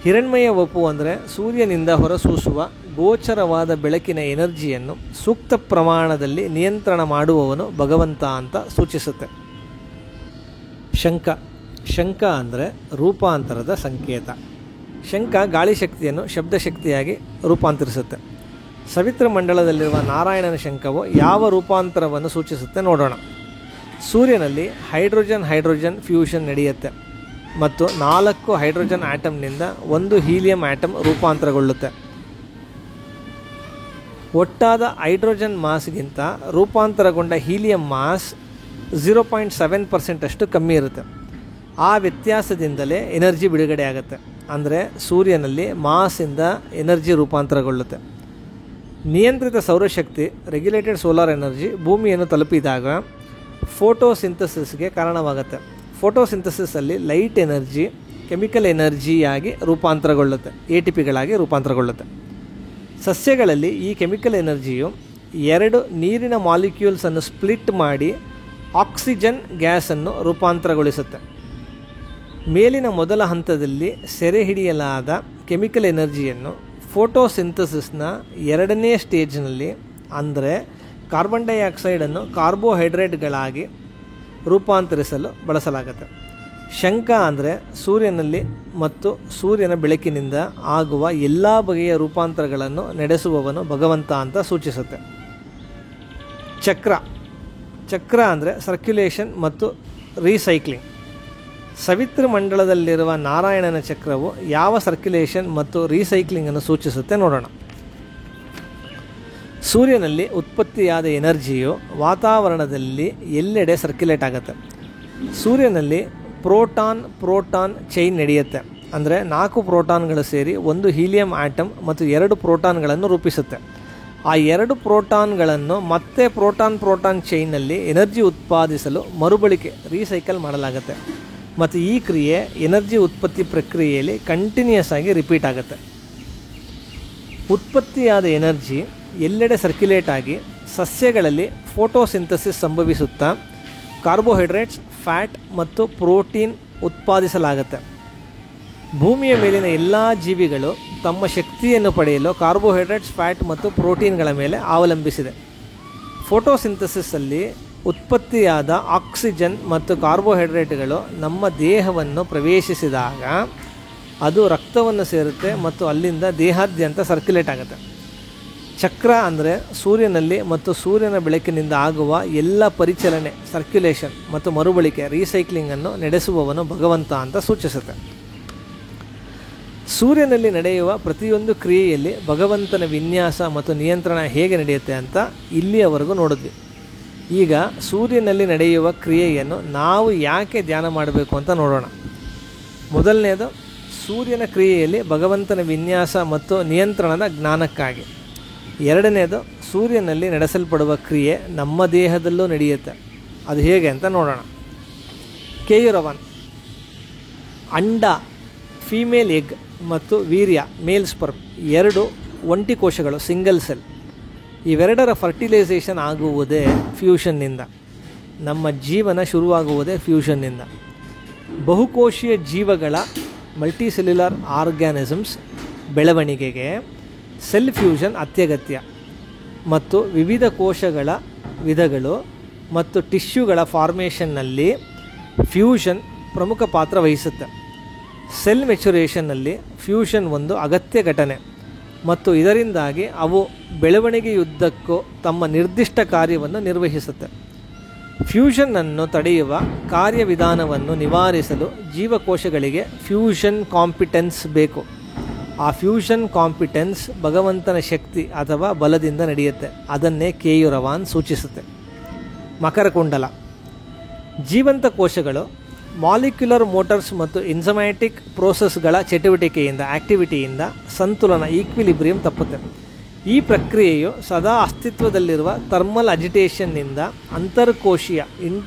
ಹಿರಣ್ಮಯ ವಪು ಅಂದರೆ ಸೂರ್ಯನಿಂದ ಹೊರಸೂಸುವ ಗೋಚರವಾದ ಬೆಳಕಿನ ಎನರ್ಜಿಯನ್ನು ಸೂಕ್ತ ಪ್ರಮಾಣದಲ್ಲಿ ನಿಯಂತ್ರಣ ಮಾಡುವವನು ಭಗವಂತ ಅಂತ ಸೂಚಿಸುತ್ತೆ. ಶಂಖ. ಶಂಖ ಅಂದರೆ ರೂಪಾಂತರದ ಸಂಕೇತ. ಶಂಖ ಗಾಳಿ ಶಕ್ತಿಯನ್ನು ಶಬ್ದಶಕ್ತಿಯಾಗಿ ರೂಪಾಂತರಿಸುತ್ತೆ. ಸವಿತ್ರ ಮಂಡಲದಲ್ಲಿರುವ ನಾರಾಯಣನ ಶಂಖವು ಯಾವ ರೂಪಾಂತರವನ್ನು ಸೂಚಿಸುತ್ತೆ ನೋಡೋಣ. ಸೂರ್ಯನಲ್ಲಿ ಹೈಡ್ರೋಜನ್ ಫ್ಯೂಷನ್ ನಡೆಯುತ್ತೆ ಮತ್ತು 4 ಹೈಡ್ರೋಜನ್ ಆಟಮ್ನಿಂದ 1 ಹೀಲಿಯಂ ಆಟಮ್ ರೂಪಾಂತರಗೊಳ್ಳುತ್ತೆ. ಒಟ್ಟಾದ ಹೈಡ್ರೋಜನ್ ಮಾಸ್ಗಿಂತ ರೂಪಾಂತರಗೊಂಡ ಹೀಲಿಯಂ ಮಾಸ್ 0.7% ಅಷ್ಟು ಕಮ್ಮಿ ಇರುತ್ತೆ. ಆ ವ್ಯತ್ಯಾಸದಿಂದಲೇ ಎನರ್ಜಿ ಬಿಡುಗಡೆ ಆಗುತ್ತೆ. ಅಂದರೆ ಸೂರ್ಯನಲ್ಲಿ ಮಾಸಿಂದ ಎನರ್ಜಿ ರೂಪಾಂತರಗೊಳ್ಳುತ್ತೆ. ನಿಯಂತ್ರಿತ ಸೌರಶಕ್ತಿ ರೆಗ್ಯುಲೇಟೆಡ್ ಸೋಲಾರ್ ಎನರ್ಜಿ ಭೂಮಿಯನ್ನು ತಲುಪಿದಾಗ ಫೋಟೋಸಿಂಥಸಿಸ್ಗೆ ಕಾರಣವಾಗುತ್ತೆ. ಫೋಟೋಸಿಂಥಸಿಸಲ್ಲಿ ಲೈಟ್ ಎನರ್ಜಿ ಕೆಮಿಕಲ್ ಎನರ್ಜಿಯಾಗಿ ರೂಪಾಂತರಗೊಳ್ಳುತ್ತೆ, ATPಗಳಾಗಿ ರೂಪಾಂತರಗೊಳ್ಳುತ್ತೆ. ಸಸ್ಯಗಳಲ್ಲಿ ಈ ಕೆಮಿಕಲ್ ಎನರ್ಜಿಯು 2 ನೀರಿನ ಮಾಲಿಕ್ಯೂಲ್ಸನ್ನು ಸ್ಪ್ಲಿಟ್ ಮಾಡಿ ಆಕ್ಸಿಜನ್ ಗ್ಯಾಸನ್ನು ರೂಪಾಂತರಗೊಳಿಸುತ್ತೆ. ಮೇಲಿನ ಮೊದಲ ಹಂತದಲ್ಲಿ ಸೆರೆ ಹಿಡಿಯಲಾದ ಕೆಮಿಕಲ್ ಎನರ್ಜಿಯನ್ನು ಫೋಟೋಸಿಂಥಸಿಸ್ನ 2ನೇ ಸ್ಟೇಜ್ನಲ್ಲಿ ಅಂದರೆ ಕಾರ್ಬನ್ ಡೈಆಕ್ಸೈಡನ್ನು ಕಾರ್ಬೋಹೈಡ್ರೇಟ್ಗಳಾಗಿ ರೂಪಾಂತರಿಸಲು ಬಳಸಲಾಗುತ್ತೆ. ಶಂಖ ಅಂದರೆ ಸೂರ್ಯನಲ್ಲಿ ಮತ್ತು ಸೂರ್ಯನ ಬೆಳಕಿನಿಂದ ಆಗುವ ಎಲ್ಲ ಬಗೆಯ ರೂಪಾಂತರಗಳನ್ನು ನಡೆಸುವವನು ಭಗವಂತ ಅಂತ ಸೂಚಿಸುತ್ತೆ. ಚಕ್ರ. ಚಕ್ರ ಅಂದರೆ ಸರ್ಕ್ಯುಲೇಷನ್ ಮತ್ತು ರೀಸೈಕ್ಲಿಂಗ್. ಸವಿತ್ರ ಮಂಡಲದಲ್ಲಿರುವ ನಾರಾಯಣನ ಚಕ್ರವು ಯಾವ ಸರ್ಕ್ಯುಲೇಷನ್ ಮತ್ತು ರೀಸೈಕ್ಲಿಂಗನ್ನು ಸೂಚಿಸುತ್ತೆ ನೋಡೋಣ. ಸೂರ್ಯನಲ್ಲಿ ಉತ್ಪತ್ತಿಯಾದ ಎನರ್ಜಿಯು ವಾತಾವರಣದಲ್ಲಿ ಎಲ್ಲೆಡೆ ಸರ್ಕ್ಯುಲೇಟ್ ಆಗುತ್ತೆ. ಸೂರ್ಯನಲ್ಲಿ ಪ್ರೋಟಾನ್ ಚೈನ್ ನಡೆಯುತ್ತೆ. ಅಂದರೆ 4 ಪ್ರೋಟಾನ್ಗಳು ಸೇರಿ 1 ಹೀಲಿಯಂ ಆಟಮ್ ಮತ್ತು 2 ಪ್ರೋಟಾನ್ಗಳನ್ನು ರೂಪಿಸುತ್ತೆ. ಆ 2 ಪ್ರೋಟಾನ್ಗಳನ್ನು ಮತ್ತೆ ಪ್ರೋಟಾನ್ ಚೈನ್ನಲ್ಲಿ ಎನರ್ಜಿ ಉತ್ಪಾದಿಸಲು ಮರುಬಳಕೆ ರೀಸೈಕಲ್ ಮಾಡಲಾಗುತ್ತೆ. ಮತ್ತು ಈ ಕ್ರಿಯೆ ಎನರ್ಜಿ ಉತ್ಪತ್ತಿ ಪ್ರಕ್ರಿಯೆಯಲ್ಲಿ ಕಂಟಿನ್ಯೂಸ್ ಆಗಿ ರಿಪೀಟ್ ಆಗುತ್ತೆ. ಉತ್ಪತ್ತಿಯಾದ ಎನರ್ಜಿ ಎಲ್ಲೆಡೆ ಸರ್ಕ್ಯುಲೇಟ್ ಆಗಿ ಸಸ್ಯಗಳಲ್ಲಿ ಫೋಟೋಸಿಂಥಸಿಸ್ ಸಂಭವಿಸುತ್ತಾ ಕಾರ್ಬೋಹೈಡ್ರೇಟ್ಸ್, ಫ್ಯಾಟ್ ಮತ್ತು ಪ್ರೋಟೀನ್ ಉತ್ಪಾದಿಸಲಾಗುತ್ತೆ. ಭೂಮಿಯ ಮೇಲಿನ ಎಲ್ಲ ಜೀವಿಗಳು ತಮ್ಮ ಶಕ್ತಿಯನ್ನು ಪಡೆಯಲು ಕಾರ್ಬೋಹೈಡ್ರೇಟ್ಸ್, ಫ್ಯಾಟ್ ಮತ್ತು ಪ್ರೋಟೀನ್ಗಳ ಮೇಲೆ ಅವಲಂಬಿಸಿದೆ. ಫೋಟೋಸಿಂಥಸಿಸಲ್ಲಿ ಉತ್ಪತ್ತಿಯಾದ ಆಕ್ಸಿಜನ್ ಮತ್ತು ಕಾರ್ಬೋಹೈಡ್ರೇಟ್ಗಳು ನಮ್ಮ ದೇಹವನ್ನು ಪ್ರವೇಶಿಸಿದಾಗ ಅದು ರಕ್ತವನ್ನು ಸೇರುತ್ತೆ ಮತ್ತು ಅಲ್ಲಿಂದ ದೇಹಾದ್ಯಂತ ಸರ್ಕ್ಯುಲೇಟ್ ಆಗುತ್ತೆ. ಚಕ್ರ ಅಂದರೆ ಸೂರ್ಯನಲ್ಲಿ ಮತ್ತು ಸೂರ್ಯನ ಬೆಳಕಿನಿಂದ ಆಗುವ ಎಲ್ಲ ಪರಿಚಲನೆ, ಸರ್ಕ್ಯುಲೇಷನ್ ಮತ್ತು ಮರುಬಳಕೆ ರೀಸೈಕ್ಲಿಂಗನ್ನು ನಡೆಸುವವನು ಭಗವಂತ ಅಂತ ಸೂಚಿಸುತ್ತೆ. ಸೂರ್ಯನಲ್ಲಿ ನಡೆಯುವ ಪ್ರತಿಯೊಂದು ಕ್ರಿಯೆಯಲ್ಲಿ ಭಗವಂತನ ವಿನ್ಯಾಸ ಮತ್ತು ನಿಯಂತ್ರಣ ಹೇಗೆ ನಡೆಯುತ್ತೆ ಅಂತ ಇಲ್ಲಿಯವರೆಗೂ ನೋಡಿದ್ವಿ. ಈಗ ಸೂರ್ಯನಲ್ಲಿ ನಡೆಯುವ ಕ್ರಿಯೆಯನ್ನು ನಾವು ಯಾಕೆ ಧ್ಯಾನ ಮಾಡಬೇಕು ಅಂತ ನೋಡೋಣ. ಮೊದಲನೇದು, ಸೂರ್ಯನ ಕ್ರಿಯೆಯಲ್ಲಿ ಭಗವಂತನ ವಿನ್ಯಾಸ ಮತ್ತು ನಿಯಂತ್ರಣದ ಜ್ಞಾನಕ್ಕಾಗಿ. ಎರಡನೇದು, ಸೂರ್ಯನಲ್ಲಿ ನಡೆಸಲ್ಪಡುವ ಕ್ರಿಯೆ ನಮ್ಮ ದೇಹದಲ್ಲೂ ನಡೆಯುತ್ತೆ. ಅದು ಹೇಗೆ ಅಂತ ನೋಡೋಣ. ಕೇಯುರವನ್, ಅಂಡ ಫೀಮೇಲ್ ಎಗ್ ಮತ್ತು ವೀರ್ಯ ಮೇಲ್ ಸ್ಪರ್ಮ್ 2 ಒಂಟಿ ಕೋಶಗಳು ಸಿಂಗಲ್ ಸೆಲ್. ಇವೆರಡರ ಫರ್ಟಿಲೈಸೇಷನ್ ಆಗುವುದೇ ಫ್ಯೂಷನ್ನಿಂದ. ನಮ್ಮ ಜೀವನ ಶುರುವಾಗುವುದೇ ಫ್ಯೂಷನ್ನಿಂದ. ಬಹುಕೋಶೀಯ ಜೀವಗಳ ಮಲ್ಟಿಸೆಲ್ಯುಲರ್ ಆರ್ಗ್ಯಾನಿಸಮ್ಸ್ ಬೆಳವಣಿಗೆಗೆ ಸೆಲ್ ಫ್ಯೂಷನ್ ಅತ್ಯಗತ್ಯ ಮತ್ತು ವಿವಿಧ ಕೋಶಗಳ ವಿಧಗಳು ಮತ್ತು ಟಿಶ್ಯೂಗಳ ಫಾರ್ಮೇಷನ್ನಲ್ಲಿ ಫ್ಯೂಷನ್ ಪ್ರಮುಖ ಪಾತ್ರ ವಹಿಸುತ್ತೆ. ಸೆಲ್ ಮೆಚುರೇಷನ್ನಲ್ಲಿ ಫ್ಯೂಷನ್ ಒಂದು ಅಗತ್ಯ ಘಟನೆ ಮತ್ತು ಇದರಿಂದಾಗಿ ಅವು ಬೆಳವಣಿಗೆಯುದ್ದಕ್ಕೂ ತಮ್ಮ ನಿರ್ದಿಷ್ಟ ಕಾರ್ಯವನ್ನು ನಿರ್ವಹಿಸುತ್ತೆ. ಫ್ಯೂಷನ್ನನ್ನು ತಡೆಯುವ ಕಾರ್ಯವಿಧಾನವನ್ನು ನಿವಾರಿಸಲು ಜೀವಕೋಶಗಳಿಗೆ ಫ್ಯೂಷನ್ ಕಾಂಪಿಟೆನ್ಸ್ ಬೇಕು. ಆ ಫ್ಯೂಷನ್ ಕಾಂಪಿಟೆನ್ಸ್ ಭಗವಂತನ ಶಕ್ತಿ ಅಥವಾ ಬಲದಿಂದ ನಡೆಯುತ್ತೆ. ಅದನ್ನೇ ಕೇಯುರವಾನ್ ಸೂಚಿಸುತ್ತೆ. ಮಕರಕುಂಡಲ, ಜೀವಂತ ಕೋಶಗಳು ಮಾಲಿಕ್ಯುಲರ್ ಮೋಟರ್ಸ್ ಮತ್ತು ಇನ್ಸಮ್ಯಾಟಿಕ್ ಪ್ರೋಸೆಸ್ಗಳ ಆಕ್ಟಿವಿಟಿಯಿಂದ ಸಂತುಲನ ಈಕ್ವಿಲಿಬ್ರಿಯಂ ತಪ್ಪುತ್ತೆ. ಈ ಪ್ರಕ್ರಿಯೆಯು ಸದಾ ಅಸ್ತಿತ್ವದಲ್ಲಿರುವ ಥರ್ಮಲ್ ಅಜಿಟೇಷನ್ನಿಂದ ಅಂತರ್ಕೋಶೀಯ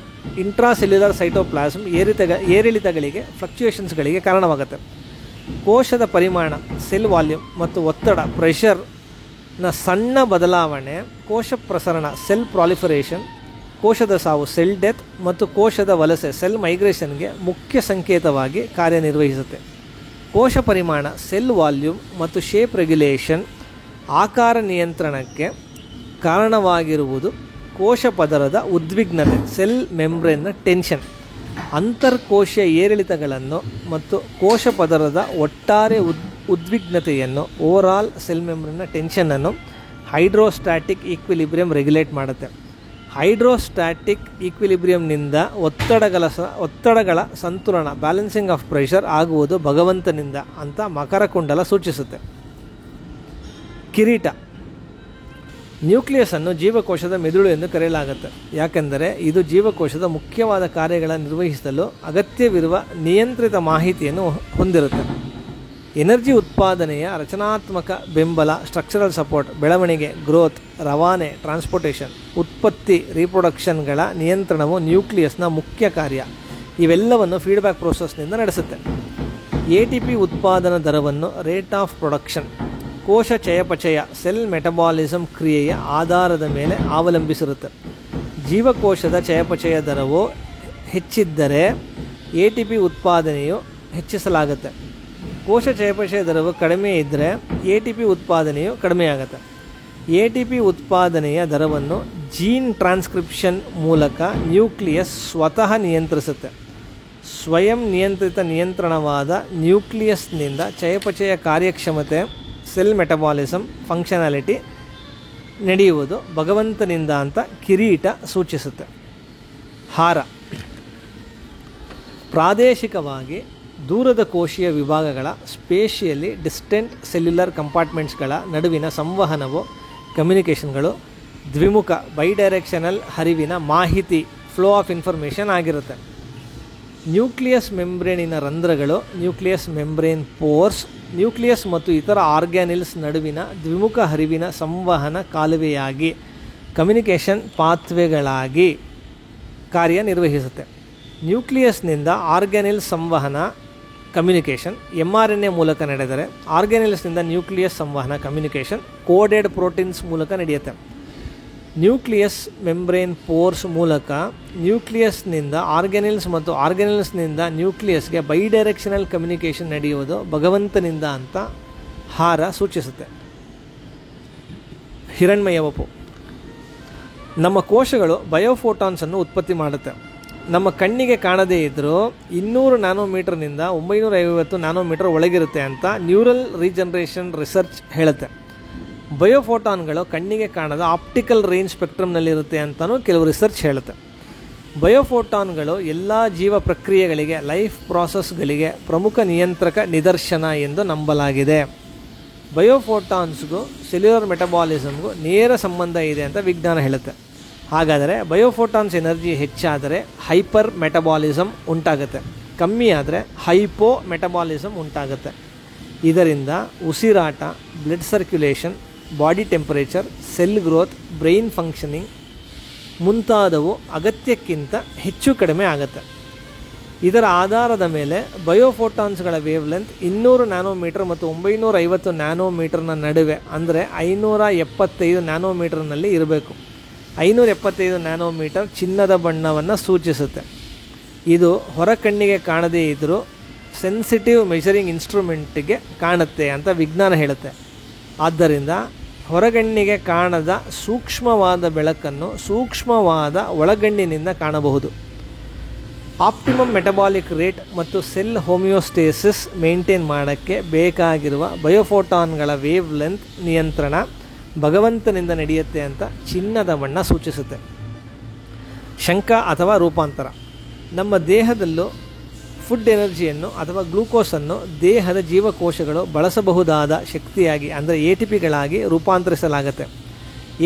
ಇಂಟ್ರಾಸೆಲ್ಯುಲರ್ ಸೈಟೋಪ್ಲಾಸಮ್ ಏರಿಳಿತಗಳಿಗೆ ಫ್ಲಕ್ಚುಯೇಷನ್ಸ್ಗಳಿಗೆ ಕಾರಣವಾಗುತ್ತೆ. ಕೋಶದ ಪರಿಮಾಣ, ಸೆಲ್ ವಾಲ್ಯೂಮ್ ಮತ್ತು ಒತ್ತಡ ಪ್ರೆಷರ್ನ ಸಣ್ಣ ಬದಲಾವಣೆ ಕೋಶ ಪ್ರಸರಣ ಸೆಲ್ ಪ್ರಾಲಿಫರೇಷನ್, ಕೋಶದ ಸಾವು ಸೆಲ್ ಡೆತ್ ಮತ್ತು ಕೋಶದ ವಲಸೆ ಸೆಲ್ ಮೈಗ್ರೇಷನ್ಗೆ ಮುಖ್ಯ ಸಂಕೇತವಾಗಿ ಕಾರ್ಯನಿರ್ವಹಿಸುತ್ತೆ. ಕೋಶ ಪರಿಮಾಣ, ಸೆಲ್ ವಾಲ್ಯೂಮ್ ಮತ್ತು ಶೇಪ್ ರೆಗ್ಯುಲೇಷನ್, ಆಕಾರ ನಿಯಂತ್ರಣಕ್ಕೆ ಕಾರಣವಾಗಿರುವುದು ಕೋಶ ಪದರದ ಉದ್ವಿಗ್ನತೆ, ಸೆಲ್ ಮೆಂಬ್ರೇನ್ನ ಟೆನ್ಷನ್. ಅಂತರ್ಕೋಶೀಯ ಏರಿಳಿತಗಳನ್ನು ಮತ್ತು ಕೋಶ ಪದರದ ಒಟ್ಟಾರೆ ಉದ್ವಿಗ್ನತೆಯನ್ನು, ಓವರಾಲ್ ಸೆಲ್ ಮೆಂಬ್ರೇನ್ನ ಟೆನ್ಷನನ್ನು ಹೈಡ್ರೋಸ್ಟ್ಯಾಟಿಕ್ ಈಕ್ವಿಲಿಬ್ರಿಯಂ ರೆಗ್ಯುಲೇಟ್ ಮಾಡುತ್ತೆ. ಹೈಡ್ರೋಸ್ಟ್ಯಾಟಿಕ್ ಈಕ್ವಿಲಿಬ್ರಿಯಂನಿಂದ ಒತ್ತಡಗಳ ಸಂತುಲನ, ಬ್ಯಾಲೆನ್ಸಿಂಗ್ ಆಫ್ ಪ್ರೆಷರ್ ಆಗುವುದು ಭಗವಂತನಿಂದ ಅಂತ ಮಕರಕುಂಡಲ ಸೂಚಿಸುತ್ತೆ. ಕಿರೀಟ. ನ್ಯೂಕ್ಲಿಯಸನ್ನು ಜೀವಕೋಶದ ಮೆದುಳು ಎಂದು ಕರೆಯಲಾಗುತ್ತೆ, ಯಾಕೆಂದರೆ ಇದು ಜೀವಕೋಶದ ಮುಖ್ಯವಾದ ಕಾರ್ಯಗಳನ್ನು ನಿರ್ವಹಿಸಲು ಅಗತ್ಯವಿರುವ ನಿಯಂತ್ರಿತ ಮಾಹಿತಿಯನ್ನು ಹೊಂದಿರುತ್ತೆ. ಎನರ್ಜಿ ಉತ್ಪಾದನೆಯ ರಚನಾತ್ಮಕ ಬೆಂಬಲ, ಸ್ಟ್ರಕ್ಚರಲ್ ಸಪೋರ್ಟ್, ಬೆಳವಣಿಗೆ, ಗ್ರೋತ್, ರವಾನೆ, ಟ್ರಾನ್ಸ್ಪೋರ್ಟೇಷನ್, ಉತ್ಪತ್ತಿ, ರೀಪ್ರೊಡಕ್ಷನ್ಗಳ ನಿಯಂತ್ರಣವು ನ್ಯೂಕ್ಲಿಯಸ್ನ ಮುಖ್ಯ ಕಾರ್ಯ. ಇವೆಲ್ಲವನ್ನು ಫೀಡ್ಬ್ಯಾಕ್ ಪ್ರೋಸೆಸ್ನಿಂದ ನಡೆಸುತ್ತೆ. ATP ಉತ್ಪಾದನಾ ದರವನ್ನು, ರೇಟ್ ಆಫ್ ಪ್ರೊಡಕ್ಷನ್, ಕೋಶ ಚಯಾಪಚಯ, ಸೆಲ್ ಮೆಟಬಾಲಿಸಮ್ ಕ್ರಿಯೆಯ ಆಧಾರದ ಮೇಲೆ ಅವಲಂಬಿಸಿರುತ್ತೆ. ಜೀವಕೋಶದ ಚಯಾಪಚಯ ದರವು ಹೆಚ್ಚಿದ್ದರೆ ATP ಉತ್ಪಾದನೆಯು ಹೆಚ್ಚಿಸಲಾಗುತ್ತೆ. ಕೋಶ ಚಯಾಪಚಯ ದರವು ಕಡಿಮೆ ಇದ್ದರೆ ATP ಉತ್ಪಾದನೆಯು ಕಡಿಮೆಯಾಗುತ್ತೆ. ATP ಉತ್ಪಾದನೆಯ ದರವನ್ನು ಜೀನ್ ಟ್ರಾನ್ಸ್ಕ್ರಿಪ್ಷನ್ ಮೂಲಕ ನ್ಯೂಕ್ಲಿಯಸ್ ಸ್ವತಃ ನಿಯಂತ್ರಿಸುತ್ತೆ. ಸ್ವಯಂ ನಿಯಂತ್ರಿತ ನಿಯಂತ್ರಣವಾದ ನ್ಯೂಕ್ಲಿಯಸ್ನಿಂದ ಚಯಾಪಚಯ ಕಾರ್ಯಕ್ಷಮತೆ, ಸೆಲ್ ಮೆಟಬಾಲಿಸಮ್ ಫಂಕ್ಷನಾಲಿಟಿ ನಡೆಯುವುದು ಭಗವಂತನಿಂದ ಅಂತ ಕಿರೀಟ ಸೂಚಿಸುತ್ತೆ. ಹಾರ. ಪ್ರಾದೇಶಿಕವಾಗಿ ದೂರದ ಕೋಶೀಯ ವಿಭಾಗಗಳ, ಸ್ಪೇಷಿಯಲಿ ಡಿಸ್ಟೆಂಟ್ ಸೆಲ್ಯುಲರ್ ಕಂಪಾರ್ಟ್ಮೆಂಟ್ಸ್ಗಳ ನಡುವಿನ ಸಂವಹನವು, ಕಮ್ಯುನಿಕೇಷನ್ಗಳು ದ್ವಿಮುಖ, ಬೈಡೈರೆಕ್ಷನಲ್ ಹರಿವಿನ ಮಾಹಿತಿ, ಫ್ಲೋ ಆಫ್ ಇನ್ಫಾರ್ಮೇಷನ್ ಆಗಿರುತ್ತೆ. ನ್ಯೂಕ್ಲಿಯಸ್ ಮೆಂಬ್ರೇನಿನ ರಂಧ್ರಗಳು, ನ್ಯೂಕ್ಲಿಯಸ್ ಮೆಂಬ್ರೇನ್ ಪೋರ್ಸ್, ನ್ಯೂಕ್ಲಿಯಸ್ ಮತ್ತು ಇತರ ಆರ್ಗ್ಯಾನಿಲ್ಸ್ ನಡುವಿನ ದ್ವಿಮುಖ ಹರಿವಿನ ಸಂವಹನ ಕಾಲುವೆಯಾಗಿ, ಕಮ್ಯುನಿಕೇಷನ್ ಪಾತ್ವೆಗಳಾಗಿ ಕಾರ್ಯನಿರ್ವಹಿಸುತ್ತೆ. ನ್ಯೂಕ್ಲಿಯಸ್ನಿಂದ ಆರ್ಗ್ಯಾನಿಲ್ ಸಂವಹನ, ಕಮ್ಯುನಿಕೇಷನ್ mRNA ಮೂಲಕ ನಡೆದರೆ, ಆರ್ಗ್ಯಾನಿಲ್ಸ್ನಿಂದ ನ್ಯೂಕ್ಲಿಯಸ್ ಸಂವಹನ, ಕಮ್ಯುನಿಕೇಷನ್ ಕೋಡೆಡ್ ಪ್ರೋಟೀನ್ಸ್ ಮೂಲಕ ನಡೆಯುತ್ತೆ. ನ್ಯೂಕ್ಲಿಯಸ್ ಮೆಂಬ್ರೇನ್ ಪೋರ್ಸ್ ಮೂಲಕ ನ್ಯೂಕ್ಲಿಯಸ್ನಿಂದ ಆರ್ಗ್ಯಾನಿಲ್ಸ್ ಮತ್ತು ಆರ್ಗ್ಯಾನಿಲ್ಸ್ನಿಂದ ನ್ಯೂಕ್ಲಿಯಸ್ಗೆ ಬೈಡೈರೆಕ್ಷನಲ್ ಕಮ್ಯುನಿಕೇಷನ್ ನಡೆಯುವುದು ಭಗವಂತನಿಂದ ಅಂತ ಹಾರ ಸೂಚಿಸುತ್ತೆ. ಹಿರಣ್ಮಯ ವಪು. ನಮ್ಮ ಕೋಶಗಳು ಬಯೋಫೋಟಾನ್ಸನ್ನು ಉತ್ಪತ್ತಿ ಮಾಡುತ್ತೆ. ನಮ್ಮ ಕಣ್ಣಿಗೆ ಕಾಣದೇ ಇದ್ದರೂ 200 ನ್ಯಾನೋಮೀಟರ್ನಿಂದ 950 ನ್ಯಾನೋಮೀಟರ್ ಒಳಗಿರುತ್ತೆ ಅಂತ ನ್ಯೂರಲ್ ರೀಜನರೇಷನ್ ರಿಸರ್ಚ್ ಹೇಳುತ್ತೆ. ಬಯೋಫೋಟಾನ್ಗಳು ಕಣ್ಣಿಗೆ ಕಾಣದ ಆಪ್ಟಿಕಲ್ ರೇಂಜ್ ಸ್ಪೆಕ್ಟ್ರಮ್ನಲ್ಲಿರುತ್ತೆ ಅಂತಲೂ ಕೆಲವು ರಿಸರ್ಚ್ ಹೇಳುತ್ತೆ. ಬಯೋಫೋಟಾನ್ಗಳು ಎಲ್ಲ ಜೀವ ಪ್ರಕ್ರಿಯೆಗಳಿಗೆ, ಲೈಫ್ ಪ್ರಾಸೆಸ್ಗಳಿಗೆ ಪ್ರಮುಖ ನಿಯಂತ್ರಕ ನಿದರ್ಶನ ಎಂದು ನಂಬಲಾಗಿದೆ. ಬಯೋಫೋಟಾನ್ಸ್ಗೂ ಸೆಲ್ಯುಲರ್ ಮೆಟಬಾಲಿಸಮ್ಗೂ ನೇರ ಸಂಬಂಧ ಇದೆ ಅಂತ ವಿಜ್ಞಾನ ಹೇಳುತ್ತೆ. ಹಾಗಾದರೆ ಬಯೋಫೋಟಾನ್ಸ್ ಎನರ್ಜಿ ಹೆಚ್ಚಾದರೆ ಹೈಪರ್ ಮೆಟಬಾಲಿಸಮ್ ಉಂಟಾಗುತ್ತೆ, ಕಮ್ಮಿ ಆದರೆ ಹೈಪೋ ಮೆಟಬಾಲಿಸಮ್ ಉಂಟಾಗುತ್ತೆ. ಇದರಿಂದ ಉಸಿರಾಟ, blood circulation, body temperature, cell growth, brain functioning ಮುಂತಾದವು ಅಗತ್ಯಕ್ಕಿಂತ ಹೆಚ್ಚು ಕಡಿಮೆ ಆಗುತ್ತೆ. ಇದರ ಆಧಾರದ ಮೇಲೆ ಬಯೋಫೋಟಾನ್ಸ್ಗಳ ವೇವ್ ಲೆಂತ್ 200 ನ್ಯಾನೋಮೀಟರ್ ಮತ್ತು 950 ನ್ಯಾನೋಮೀಟರ್ನ ನಡುವೆ, ಅಂದರೆ 575 ನ್ಯಾನೋಮೀಟರ್ನಲ್ಲಿ ಇರಬೇಕು. 575 ನ್ಯಾನೋಮೀಟರ್ ಚಿನ್ನದ ಬಣ್ಣವನ್ನು ಸೂಚಿಸುತ್ತೆ. ಇದು ಹೊರಕಣ್ಣಿಗೆ ಕಾಣದೇ ಇದ್ದರೂ ಸೆನ್ಸಿಟಿವ್ ಮೆಷರಿಂಗ್ ಇನ್ಸ್ಟ್ರೂಮೆಂಟಿಗೆ ಕಾಣುತ್ತೆ ಅಂತ ವಿಜ್ಞಾನ ಹೇಳುತ್ತೆ. ಆದ್ದರಿಂದ ಹೊರಗಣ್ಣಿಗೆ ಕಾಣದ ಸೂಕ್ಷ್ಮವಾದ ಬೆಳಕನ್ನು ಸೂಕ್ಷ್ಮವಾದ ಒಳಗಣ್ಣಿನಿಂದ ಕಾಣಬಹುದು. ಆಪ್ಟಿಮಮ್ ಮೆಟಬಾಲಿಕ್ ರೇಟ್ ಮತ್ತು ಸೆಲ್ ಹೋಮಿಯೋಸ್ಟೇಸಿಸ್ ಮೇಂಟೈನ್ ಮಾಡೋಕ್ಕೆ ಬೇಕಾಗಿರುವ ಬಯೋಫೋಟಾನ್ಗಳ ವೇವ್ ಲೆಂತ್ ನಿಯಂತ್ರಣ ಭಗವಂತನಿಂದ ನಡೆಯುತ್ತೆ ಅಂತ ಚಿನ್ನದ ಬಣ್ಣ ಸೂಚಿಸುತ್ತೆ. ಶಂಕ ಅಥವಾ ರೂಪಾಂತರ. ನಮ್ಮ ದೇಹದಲ್ಲೂ ಫುಡ್ ಎನರ್ಜಿಯನ್ನು ಅಥವಾ ಗ್ಲೂಕೋಸನ್ನು ದೇಹದ ಜೀವಕೋಶಗಳು ಬಳಸಬಹುದಾದ ಶಕ್ತಿಯಾಗಿ, ಅಂದರೆ ATPಗಳಾಗಿ ರೂಪಾಂತರಿಸಲಾಗುತ್ತೆ.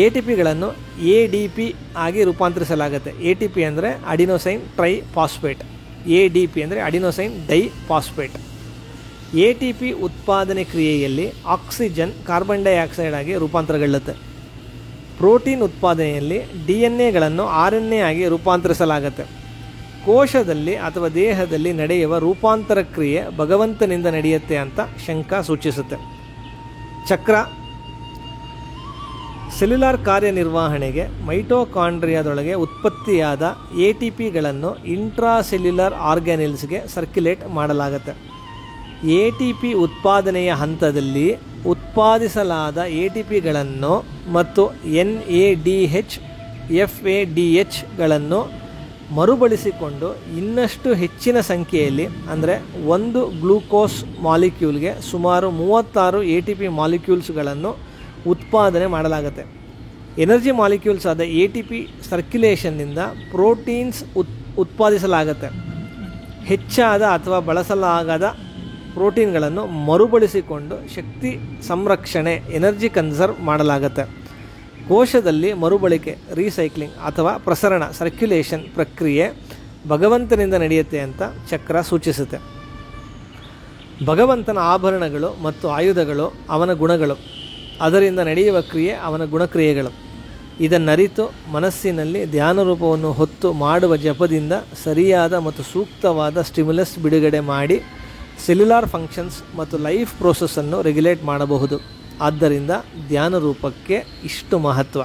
ATPಗಳನ್ನು ADP ಆಗಿ ರೂಪಾಂತರಿಸಲಾಗುತ್ತೆ. ATP ಅಂದರೆ ಅಡಿನೋಸೈನ್ ಟ್ರೈಫಾಸ್ಫೇಟ್, ADP ಅಂದರೆ ಅಡಿನೋಸೈನ್ ಡೈಫಾಸ್ಫೇಟ್. ATP ಉತ್ಪಾದನೆ ಕ್ರಿಯೆಯಲ್ಲಿ ಆಕ್ಸಿಜನ್ ಕಾರ್ಬನ್ ಡೈಆಕ್ಸೈಡ್ ಆಗಿ ರೂಪಾಂತರಗೊಳ್ಳುತ್ತೆ. ಪ್ರೋಟೀನ್ ಉತ್ಪಾದನೆಯಲ್ಲಿ DNA RNA ಆಗಿ ರೂಪಾಂತರಿಸಲಾಗುತ್ತೆ. ಕೋಶದಲ್ಲಿ ಅಥವಾ ದೇಹದಲ್ಲಿ ನಡೆಯುವ ರೂಪಾಂತರ ಕ್ರಿಯೆ ಭಗವಂತನಿಂದ ನಡೆಯುತ್ತೆ ಅಂತ ಶಂಕ ಸೂಚಿಸುತ್ತೆ. ಚಕ್ರ. ಸೆಲ್ಯುಲಾರ್ ಕಾರ್ಯನಿರ್ವಹಣೆಗೆ ಮೈಟೋಕಾಂಡ್ರಿಯಾದೊಳಗೆ ಉತ್ಪತ್ತಿಯಾದ ATPಗಳನ್ನು ಇಂಟ್ರಾಸೆಲ್ಯುಲರ್ ಆರ್ಗ್ಯಾನಿಲ್ಸ್ಗೆ ಸರ್ಕ್ಯುಲೇಟ್ ಮಾಡಲಾಗುತ್ತೆ. ATP ಉತ್ಪಾದನೆಯ ಹಂತದಲ್ಲಿ ಉತ್ಪಾದಿಸಲಾದ ATPಗಳನ್ನು ಮತ್ತು NADH, FADHಗಳನ್ನು ಮರುಬಳಸಿಕೊಂಡು ಇನ್ನಷ್ಟು ಹೆಚ್ಚಿನ ಸಂಖ್ಯೆಯಲ್ಲಿ, ಅಂದರೆ ಒಂದು ಗ್ಲೂಕೋಸ್ ಮಾಲಿಕ್ಯೂಲ್ಗೆ ಸುಮಾರು 36 ATP ಮಾಲಿಕ್ಯೂಲ್ಸ್ಗಳನ್ನು ಉತ್ಪಾದನೆ ಮಾಡಲಾಗುತ್ತೆ. ಎನರ್ಜಿ ಮಾಲಿಕ್ಯೂಲ್ಸ್ ಆದ ATP ಸರ್ಕ್ಯುಲೇಷನ್ನಿಂದ ಪ್ರೋಟೀನ್ಸ್ ಉತ್ಪಾದಿಸಲಾಗುತ್ತೆ. ಹೆಚ್ಚಾದ ಅಥವಾ ಬಳಸಲಾಗದ ಪ್ರೋಟೀನ್ಗಳನ್ನು ಮರುಬಳಸಿಕೊಂಡು ಶಕ್ತಿ ಸಂರಕ್ಷಣೆ, ಎನರ್ಜಿ ಕನ್ಸರ್ವ್ ಮಾಡಲಾಗುತ್ತೆ. ಕೋಶದಲ್ಲಿ ಮರುಬಳಕೆ, ರೀಸೈಕ್ಲಿಂಗ್ ಅಥವಾ ಪ್ರಸರಣ, ಸರ್ಕ್ಯುಲೇಷನ್ ಪ್ರಕ್ರಿಯೆ ಭಗವಂತನಿಂದ ನಡೆಯುತ್ತೆ ಅಂತ ಚಕ್ರ ಸೂಚಿಸುತ್ತೆ. ಭಗವಂತನ ಆಭರಣಗಳು ಮತ್ತು ಆಯುಧಗಳು ಅವನ ಗುಣಗಳು, ಅದರಿಂದ ನಡೆಯುವ ಕ್ರಿಯೆ ಅವನ ಗುಣಕ್ರಿಯೆಗಳು. ಇದನ್ನರಿತು ಮನಸ್ಸಿನಲ್ಲಿ ಧ್ಯಾನ ರೂಪವನ್ನು ಹೊತ್ತು ಮಾಡುವ ಜಪದಿಂದ ಸರಿಯಾದ ಮತ್ತು ಸೂಕ್ತವಾದ ಸ್ಟಿಮ್ಯುಲಸ್ ಬಿಡುಗಡೆ ಮಾಡಿ ಸೆಲ್ಯುಲಾರ್ ಫಂಕ್ಷನ್ಸ್ ಮತ್ತು ಲೈಫ್ ಪ್ರೋಸೆಸ್ಸನ್ನು ರೆಗ್ಯುಲೇಟ್ ಮಾಡಬಹುದು. ಆದ್ದರಿಂದ ಧ್ಯಾನ ರೂಪಕ್ಕೆ ಇಷ್ಟು ಮಹತ್ವ.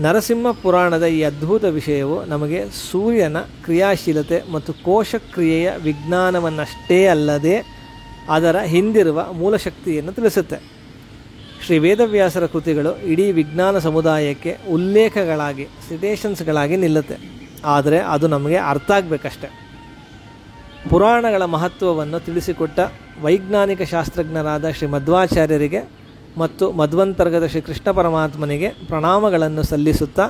ನರಸಿಂಹ ಪುರಾಣದ ಈ ಅದ್ಭುತ ವಿಷಯವು ನಮಗೆ ಸೂರ್ಯನ ಕ್ರಿಯಾಶೀಲತೆ ಮತ್ತು ಕೋಶಕ್ರಿಯೆಯ ವಿಜ್ಞಾನವನ್ನಷ್ಟೇ ಅಲ್ಲದೆ ಅದರ ಹಿಂದಿರುವ ಮೂಲಶಕ್ತಿಯನ್ನು ತಿಳಿಸುತ್ತೆ. ಶ್ರೀ ವೇದವ್ಯಾಸರ ಕೃತಿಗಳು ಇಡೀ ವಿಜ್ಞಾನ ಸಮುದಾಯಕ್ಕೆ ಉಲ್ಲೇಖಗಳಾಗಿ, ಸಿಟೇಷನ್ಸ್ಗಳಾಗಿ ನಿಲ್ಲುತ್ತೆ. ಆದರೆ ಅದು ನಮಗೆ ಅರ್ಥ ಆಗಬೇಕಷ್ಟೆ. ಪುರಾಣಗಳ ಮಹತ್ವವನ್ನು ತಿಳಿಸಿಕೊಟ್ಟ ವೈಜ್ಞಾನಿಕ ಶಾಸ್ತ್ರಜ್ಞರಾದ ಶ್ರೀ ಮಧ್ವಾಚಾರ್ಯರಿಗೆ ಮತ್ತು ಮಧ್ವಂತರ್ಗದ ಶ್ರೀ ಕೃಷ್ಣ ಪರಮಾತ್ಮನಿಗೆ ಪ್ರಣಾಮಗಳನ್ನು ಸಲ್ಲಿಸುತ್ತಾ,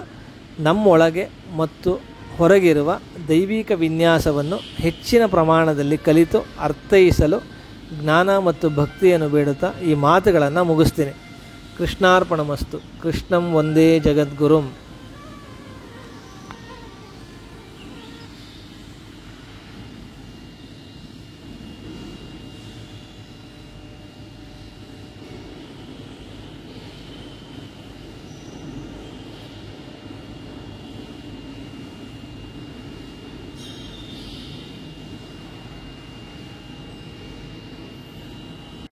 ನಮ್ಮೊಳಗೆ ಮತ್ತು ಹೊರಗಿರುವ ದೈವಿಕ ವಿನ್ಯಾಸವನ್ನು ಹೆಚ್ಚಿನ ಪ್ರಮಾಣದಲ್ಲಿ ಕಲಿತು ಅರ್ಥೈಸಲು ಜ್ಞಾನ ಮತ್ತು ಭಕ್ತಿಯನ್ನು ಬೇಡುತ್ತಾ ಈ ಮಾತುಗಳನ್ನು ಮುಗಿಸ್ತೀನಿ. ಕೃಷ್ಣಾರ್ಪಣಮಸ್ತು. ಕೃಷ್ಣಂ ವಂದೇ ಜಗದ್ಗುರುಂ.